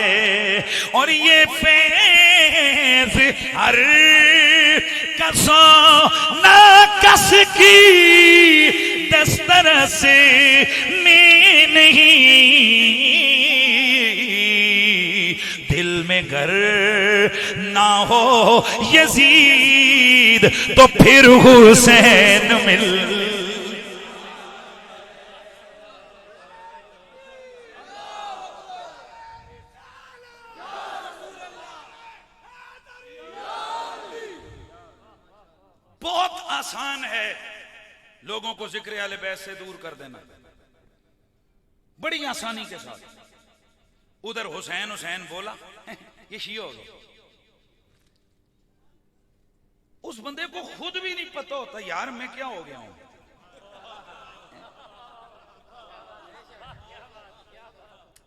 और ये फैज़ हर कसो ना कस की दस्तर से नहीं, दिल में घर ना हो यजीद तो फिर हुसैन मिल। बहुत आसान है लोगों को जिक्र अहले बैत से दूर कर देना, बड़ी आसानी के साथ। उधर हुसैन हुसैन बोला ये शिया हो गया। उस बंदे को खुद भी नहीं पता होता यार मैं क्या हो गया हूं।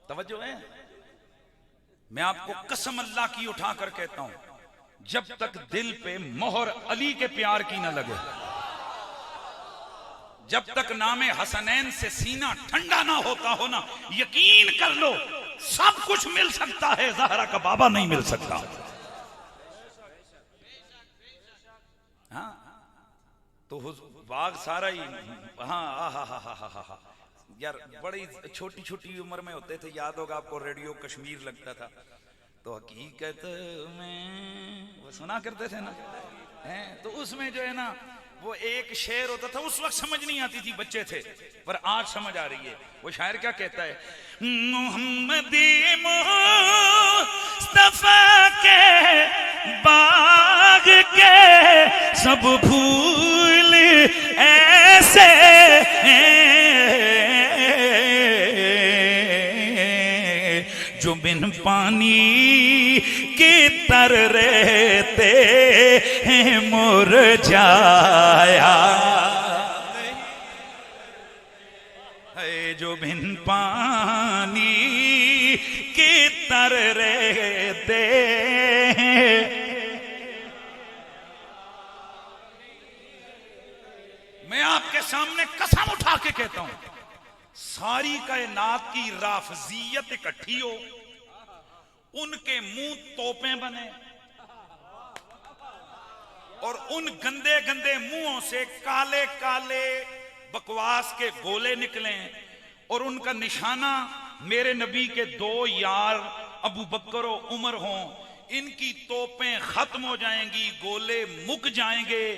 तवज्जो है। मैं आपको कसम अल्लाह की उठा कर कहता हूं, जब तक दिल पे मोहर अली के प्यार की न लगे, जब तक नामे हसनैन से सीना ठंडा ना होता हो ना, यकीन कर लो सब कुछ मिल सकता है, ज़हरा का बाबा नहीं मिल सकता। हाँ तो बाग सारा ही, हाँ हा हा हा हा हा हा यार, बड़ी छोटी छोटी उम्र में होते थे, याद होगा आपको, रेडियो कश्मीर लगता था, तो हकीकत में वो सुना करते थे ना, हैं तो उसमें जो है ना वो एक शेर होता था, उस वक्त समझ नहीं आती थी, बच्चे थे, पर आज समझ आ रही है। वो शायर क्या कहता है, मोहम्मदी मुस्तफा के बाग के सब फूल ऐसे जो बिन पानी के तर रहते हैं मुरझाया, है जो बिन पानी के तर रहते हैं। मैं आपके सामने कसम उठा के कहता हूं, सारी कायनात की राफजियत इकट्ठी हो, उनके मुंह तोपें बने और उन गंदे गंदे मुंहों से काले काले बकवास के गोले निकले और उनका निशाना मेरे नबी के दो यार अबू बकर और उमर हों, इनकी तोपें खत्म हो जाएंगी, गोले मुक जाएंगे,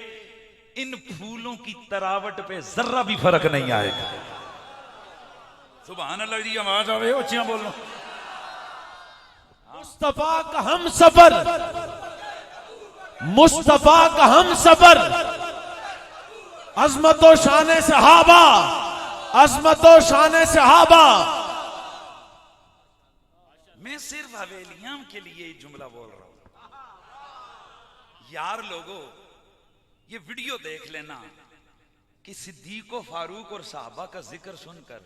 इन फूलों की तरावट पे जर्रा भी फर्क नहीं आएगा। सुभान अल्लाह जी, आवाज आवे, ऊंचियां बोलो। मुस्तफा का हम सफर, मुस्तफा का हम सफर, अजमतो शान सहाबा, अजमतो शान सहाबा। मैं सिर्फ हवेलियां के लिए जुमला बोल रहा हूं। यार लोगों, ये वीडियो देख लेना कि सिद्दीक फारूक और साहबा का जिक्र सुनकर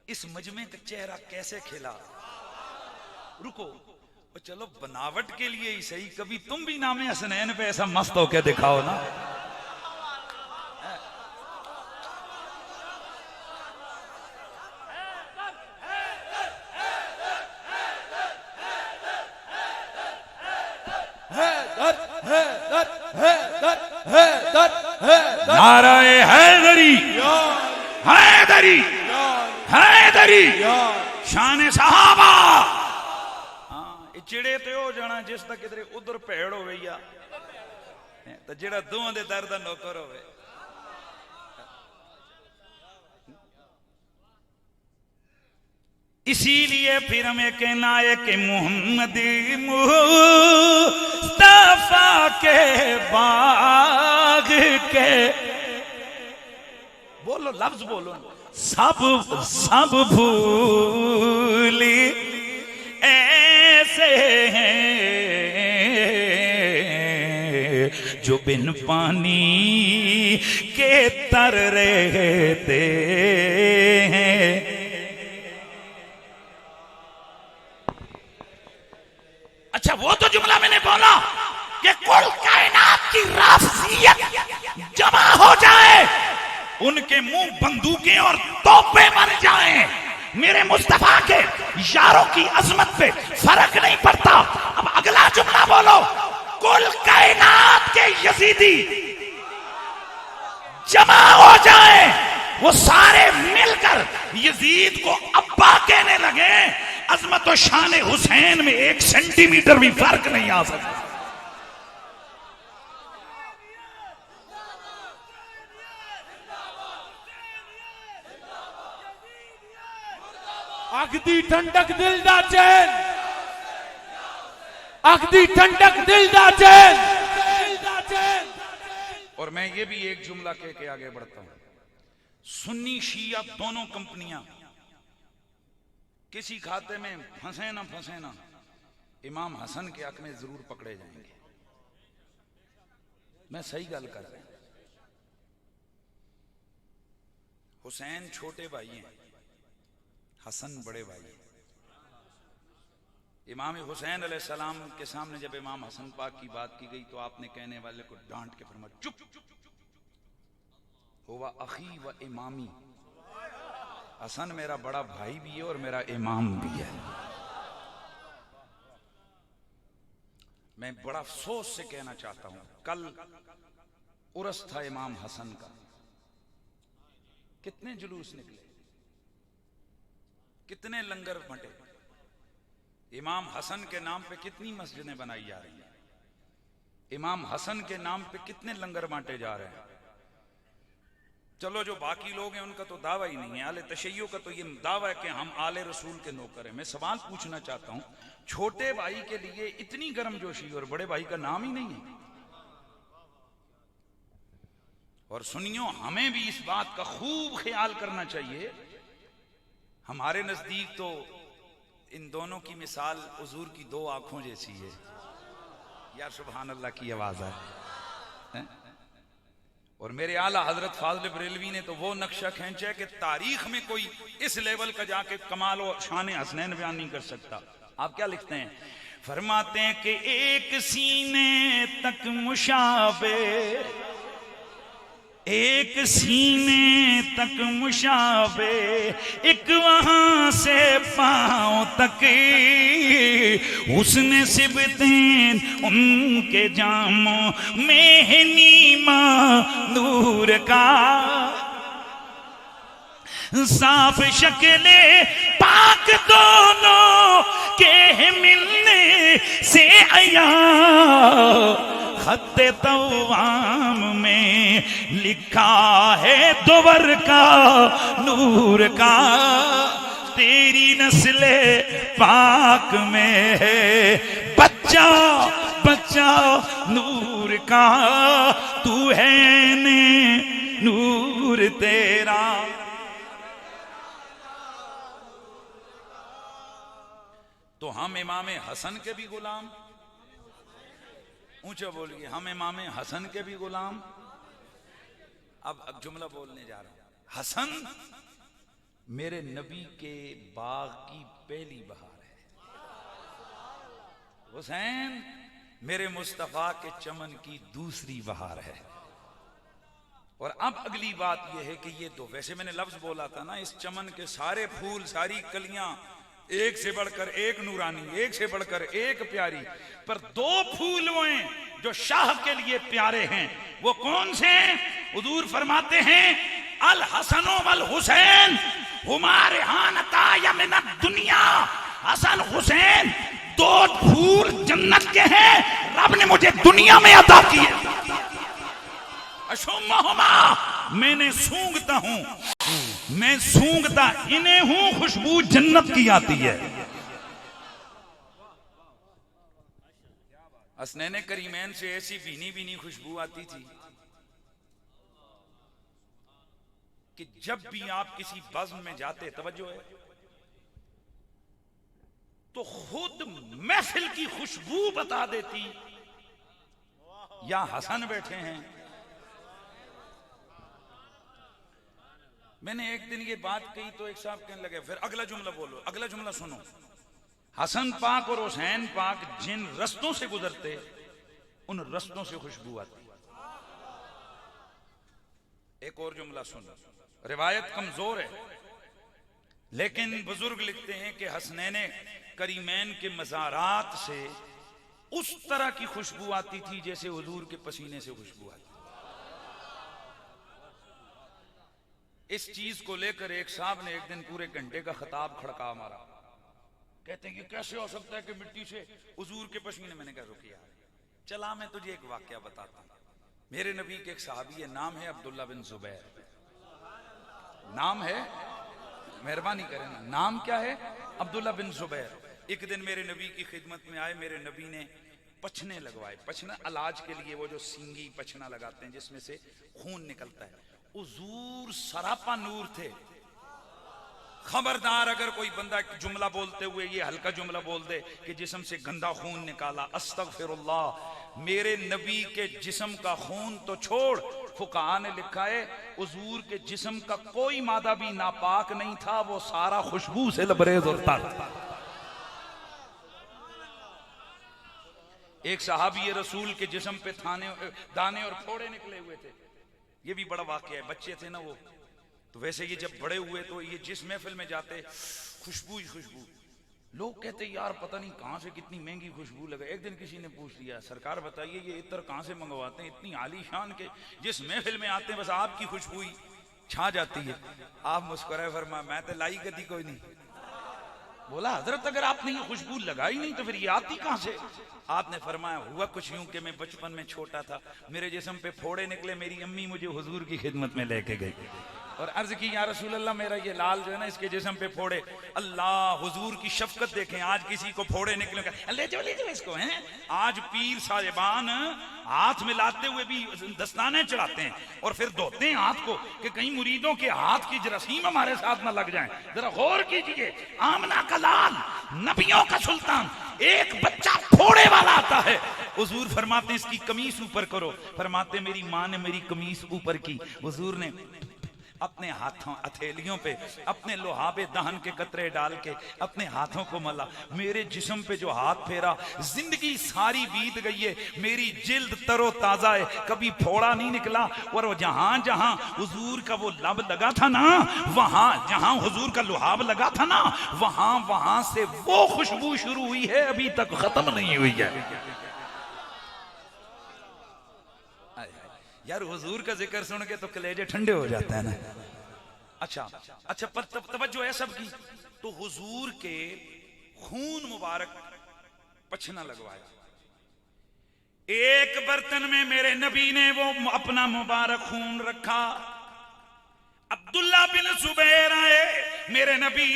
इस मजमे का चेहरा कैसे खिला। रुको, चलो बनावट के लिए ही सही, कभी तुम भी नामे हसनैन पे ऐसा मस्त होके दिखाओ ना। नाराए हैदरी, हैदरी, हैदरी, शान सहाबा। चिड़े ते हो जाना जिस तक किधरे उधर भेड़ हो गई आ, तो जेड़ा दोवां दे दर दा नौकर होवे। इसीलिए फिर हमें कहना है कि मोहम्मदी मुस्तफा के बाग के, बोलो लफ्ज बोलो, सब सब भूली ऐसे हैं जो बिन पानी के तर रहते हैं। अच्छा, वो तो जुमला मैंने बोला कि कुल कायनात की राफजियत जमा हो जाए, उनके मुंह बंदूकें और तोपें बन जाएं, मेरे मुस्तफा के यारों की अजमत पे फर्क नहीं पड़ता। अब अगला जुमला बोलो, कुल कायनात के यजीदी जमा हो जाए, वो सारे मिलकर यजीद को अब्बा कहने लगे, अजमत और शान हुसैन में 1 सेंटीमीटर भी फर्क नहीं आ सकता। अगदी ठंडक दिल दा चैन, अगदी ठंडक दिल दा चैन। और मैं ये भी एक जुमला कह के आगे बढ़ता हूं, सुन्नी शिया दोनों कंपनियां किसी खाते में फंसे ना फंसे ना, इमाम हसन के हक में जरूर पकड़े जाएंगे। मैं सही गल कर रहा हूं। हुसैन छोटे भाई हैं, हसन बड़े भाई हैं। इमाम हुसैन अलैहिस्सलाम के सामने जब इमाम हसन पाक की बात की गई तो आपने कहने वाले को डांट के फरमाया, चुप, हुवा अखी व इमामी, हसन मेरा बड़ा भाई भी है और मेरा इमाम भी है। मैं बड़ा अफसोस से कहना चाहता हूं, कल उर्स था इमाम हसन का, कितने जुलूस निकले, कितने लंगर बंटे, इमाम हसन के नाम पे कितनी मस्जिदें बनाई जा रही हैं, इमाम हसन के नाम पे कितने लंगर बांटे जा रहे हैं। चलो जो बाकी लोग हैं उनका तो दावा ही नहीं है, आले तशय्यो का तो ये दावा है कि हम आले रसूल के नौकर हैं। मैं सवाल पूछना चाहता हूं, छोटे भाई के लिए इतनी गर्मजोशी और बड़े भाई का नाम ही नहीं है। और सुनियो, हमें भी इस बात का खूब ख्याल करना चाहिए, हमारे नजदीक तो इन दोनों की मिसाल हुजूर की दो आंखों जैसी है। यार सुभान अल्लाह की आवाज है। और मेरे आला हजरत फाज़िल बरेलवी ने तो वो नक्शा खींचा है कि तारीख में कोई इस लेवल का जाके कमाल और शान हसनैन बयान नहीं कर सकता। आप क्या लिखते हैं? फरमाते हैं कि एक सीने तक मुशाबे, एक सीने तक मुशाबे, एक वहां से पांव तक, उसने सिबतें उनके जामों में है नीमा नूर का, साफ शक्ले पाक दोनों के मिलने से आया, खत्ते तवाम में लिखा है दोवर का नूर का, तेरी नस्ले पाक में है बच्चा बच्चा नूर का, तू है ने नूर तेरा। तो हम इमाम हसन के भी गुलाम, ऊंचा बोलिए, हम इमाम हसन के भी गुलाम। अब जुमला बोलने जा रहा हूं। हसन मेरे नबी के बाग की पहली बहार है, हुसैन मेरे मुस्तफा के चमन की दूसरी बहार है। और अब अगली बात यह है कि ये दो, वैसे मैंने लफ्ज बोला था ना, इस चमन के सारे फूल सारी कलियां एक से बढ़कर एक नूरानी, एक से बढ़कर एक प्यारी, पर दो फूल वो हैं जो शाह के लिए प्यारे हैं। वो कौन से हैं? हुजूर फरमाते हैं, अल हसनो वल हुसैन हुमारे हानता यमिन दुनिया, हसन हुसैन दो फूल जन्नत के हैं, रब ने मुझे दुनिया में अता किए। अशुम्महुमा, मैंने सूंघता हूं, मैं सूंघता इन्हें हूं, खुशबू जन्नत की आती है। हसनैन करीमैन से ऐसी भीनी भीनी खुशबू आती थी कि जब भी आप किसी बज़्म में जाते, तवज्जो है, तो खुद महफिल की खुशबू बता देती या हसन बैठे हैं। मैंने एक दिन ये बात कही तो एक साहब कहने लगे, फिर अगला जुमला बोलो, अगला जुमला सुनो। हसन पाक और हुसैन पाक जिन रस्तों से गुजरते, उन रस्तों से खुशबू आती। एक और जुमला सुनो, रिवायत कमजोर है लेकिन बुजुर्ग लिखते हैं कि हसनैन करीमैन के मज़ारात से उस तरह की खुशबू आती थी जैसे हुजूर के पसीने से खुशबू आती। इस चीज को लेकर एक साहब ने एक दिन पूरे घंटे का खिताब खड़का मारा, कहते हैं कि कैसे हो सकता है कि मिट्टी से हुजूर के पसीने। मैंने कहा रुकिया, चला मैं तुझे एक वाकया बताता हूं। मेरे नबी के एक सहाबी है, नाम है अब्दुल्ला बिन जुबैर, नाम है, मेहरबानी करें ना, नाम क्या है? अब्दुल्ला बिन जुबैर। एक दिन मेरे नबी की खिदमत में आए, मेरे नबी ने पछने लगवाए। पछना इलाज के लिए वो जो सींगी पछना लगाते हैं जिसमें से खून निकलता है। हुजूर सरापा नूर थे। खबरदार अगर कोई बंदा जुमला बोलते हुए ये हल्का जुमला बोल दे कि जिस्म से गंदा खून निकाला, अस्तगफिरुल्लाह, मेरे नबी के जिस्म का खून तो छोड़, फुकाहा ने लिखा है हुजूर के जिस्म का कोई मादा भी नापाक नहीं था, वो सारा खुशबू से लबरेज होता था। एक सहाबी रसूल के जिस्म पे दाने और फोड़े निकले हुए थे। ये भी बड़ा वाकया है। बच्चे थे ना वो, तो वैसे ये जब बड़े हुए तो ये जिस महफिल में जाते खुशबू ही खुशबू, लोग कहते यार पता नहीं कहां से कितनी महंगी खुशबू लगे। एक दिन किसी ने पूछ लिया, सरकार बताइए ये इत्र कहां से मंगवाते हैं, इतनी आलीशान के जिस महफिल में आते हैं बस आपकी खुशबू ही छा जाती है। आप मुस्कुराए, फरमा मैं तो लाई कदी कोई नहीं। बोला हजरत अगर आपने ये खुशबू लगाई नहीं तो फिर ये आती कहां से? आपने फरमाया हुआ कुछ यूं कि मैं बचपन में छोटा था, मेरे जिस्म पे फोड़े निकले, मेरी अम्मी मुझे हुजूर की खिदमत में लेके गई और अर्ज की या रसूल अल्लाह मेरा ये लाल जो है ना इसके जिस्म पे फोड़े, अल्लाह हुजूर की शफकत देखें, आज किसी को फोड़े निकले ले जाओ इसको हैं। आज पीर साहिबान हाथ में लाते हुए भी दस्ताने चढ़ाते हैं और फिर धोते हैं हाथ को कि कहीं मुरीदों के हाथ की जरासीम हमारे साथ ना लग जाए। जरा गौर कीजिए, आमना का लाल, नबियों का सुल्तान, एक बच्चा फोड़े वाला आता है, हुजूर फरमाते हैं इसकी कमीज ऊपर करो, फरमाते मेरी माँ ने मेरी कमीज ऊपर की, हुजूर ने अपने हाथों हथेलियों पे अपने लोहाबे दहन के कतरे डाल के अपने हाथों को मला, मेरे जिस्म पे जो हाथ फेरा, जिंदगी सारी बीत गई है, मेरी जिल्द तरो ताजा है, कभी फोड़ा नहीं निकला। और जहां जहां हुजूर का वो लब लगा था ना, वहां जहां हुजूर का लुहाब लगा था ना, वहां से वो खुशबू शुरू हुई है, अभी तक खत्म नहीं हुई है। यार हुजूर का जिक्र सुन के तो कलेजे ठंडे हो जाते हैं ना। अच्छा तवज्जो है सबकी। तो हुजूर के खून मुबारक पछना लगवाया, एक बर्तन में मेरे नबी ने वो अपना मुबारक खून रखा। अब्दुल्ला बिन जुबैर आए, मेरे नबी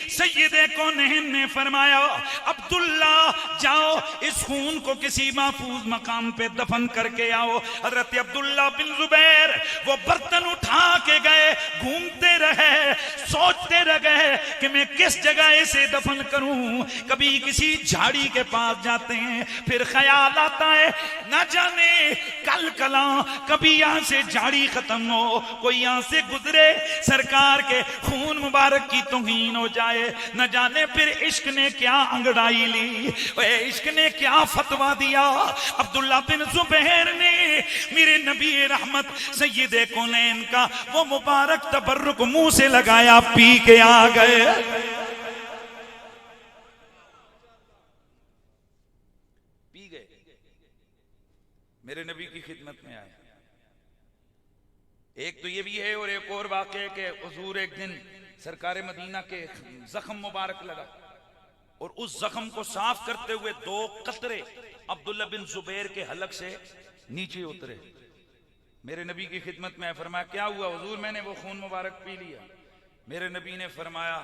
सैयदे कौनैन ने फरमाया अब्दुल्ला जाओ इस खून को किसी महफूज मकाम पे दफन करके आओ। हजरत अब्दुल्ला बिन जुबैर वो बर्तन उठा के गए, घूमते रहे, सोचते रह गए कि मैं किस जगह इसे दफन करूं। कभी किसी झाड़ी के पास जाते हैं, फिर ख्याल आता है न जाने कल कला कभी यहां से झाड़ी खत्म हो, कोई यहां से गुजरे सरकार के खून मुबारक की तौहीन हो जाए, न जाने फिर इश्क ने क्या अंगड़ाई ली, इश्क ने क्या फतवा दिया। अब्दुल्ला बिन जुबैर ने मेरे नबी रहमत सैयदे कौनैन का वो मुबारक तबर्रुक मुंह से लगाया, पी के आ गए। पी गए, मेरे नबी की खिदमत में आए। एक तो ये भी है और एक और वाक़या के हुजूर एक दिन सरकार मदीना के जख्म मुबारक लगा और उस जख्म को साफ करते हुए 2 कतरे अब्दुल्ला बिन जुबैर के हलक से नीचे उतरे। मेरे नबी की खिदमत में फरमाया क्या हुआ हुजूर? मैंने वो खून मुबारक पी लिया। मेरे नबी ने फरमाया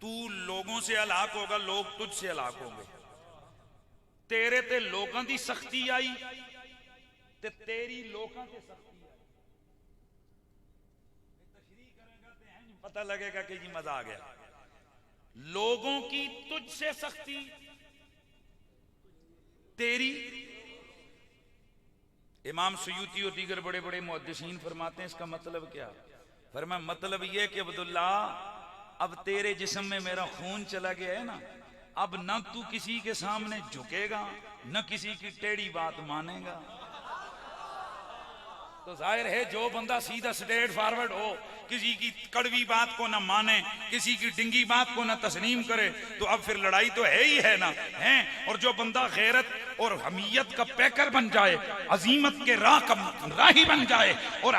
तू लोगों से हलाक होगा, लोग तुझसे हलाक होंगे। तेरे ते लोगों की सख्ती आई ते तेरी लोगों की सख्ती, पता लगेगा कि ये मजा आ गया। लोगों की तुझसे सख्ती, तेरी। इमाम सयूती और दीगर बड़े बड़े मुहद्दिसीन फरमाते हैं इसका मतलब क्या? फरमाया मतलब ये कि अब्दुल्ला अब तेरे जिस्म में मेरा खून चला गया है ना, अब न तू किसी के सामने झुकेगा न किसी की टेढ़ी बात मानेगा। तो जाहिर है जो बंदा सीधा स्ट्रेट फॉरवर्ड हो, किसी की कड़वी बात को ना माने, किसी की डिंगी बात को ना तस्लीम करे, तो अब फिर लड़ाई तो है ही है ना है। और जो बंदा गैरत और हमीयत का पैकर बन जाए, अजीमत के राही बन जाए और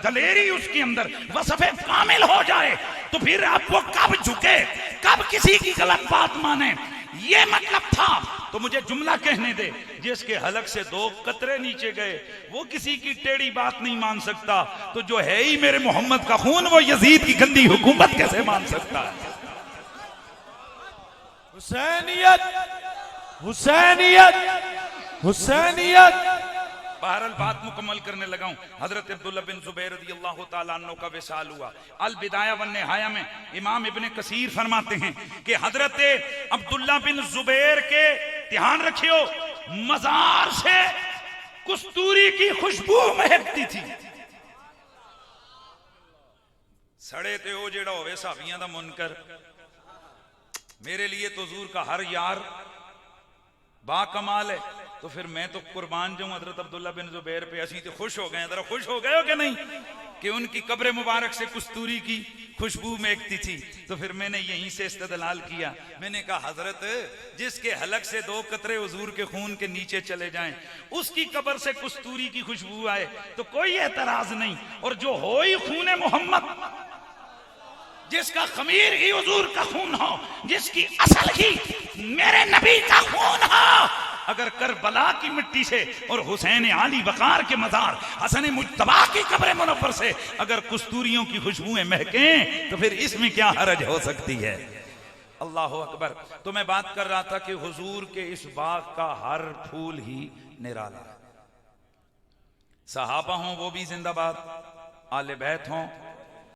दलेरी उसके अंदर वसफ़े कामिल हो जाए, तो फिर आपको कब झुके, कब किसी की गलत बात माने, ये मतलब था। तो मुझे जुमला कहने दे, जिसके हलक से 2 कतरे नीचे गए वो किसी की टेढ़ी बात नहीं मान सकता, तो जो है ही मेरे मोहम्मद का खून वो यजीद की गंदी हुकूमत कैसे मान सकता है? हुसैनियत, हुसैनियत, हुसैनियत। बहरहाल बात मुकम्मल करने लगा हूं। हजरत अब्दुल्ला बिन जुबैर रज़ियल्लाहु ताला अन्हु का विसाल हुआ। अल बिदाया वन निहाया में इमाम इब्ने कसीर फरमाते हैं कि हजरत अब्दुल्ला बिन जुबैर के, ध्यान रखियो, मजार से कस्तूरी की खुशबू महकती थी। सड़े ते ओ जेड़ा होवे साहबियां दा मुनकर, मेरे लिए तो हुजूर का हर यार बाकमाल है। तो फिर मैं तो कुर्बान जाऊं हजरत अब्दुल्ला बिन जुबैर पे। असी तो खुश हो गए, जरा खुश हो गए हो कि नहीं कि उनकी कब्र मुबारक से कस्तूरी की खुशबू महकती थी। तो फिर मैंने यहीं से इस्तेदलाल किया, मैंने कहा हजरत जिसके हलक से 2 कतरे हुजूर के खून के नीचे चले जाएं, उसकी कब्र से कस्तूरी की खुशबू आए तो कोई एतराज नहीं। और जो हो ही खून मोहम्मद, जिसका खमीर ही हुजूर का खून हो, जिसकी असल ही मेरे नबी का खून हो, अगर करबला की मिट्टी से और हुसैन आली बकार के मजार हसन मुज्तबा की कब्र मुनव्वर से अगर कस्तूरियों की खुशबुएं महकें तो फिर इसमें क्या हरज हो सकती है। अल्लाह अकबर। तो मैं बात कर रहा था कि हुजूर के इस बाग का हर फूल ही निराला है। सहाबा हों वो भी जिंदाबाद, आले बैत हों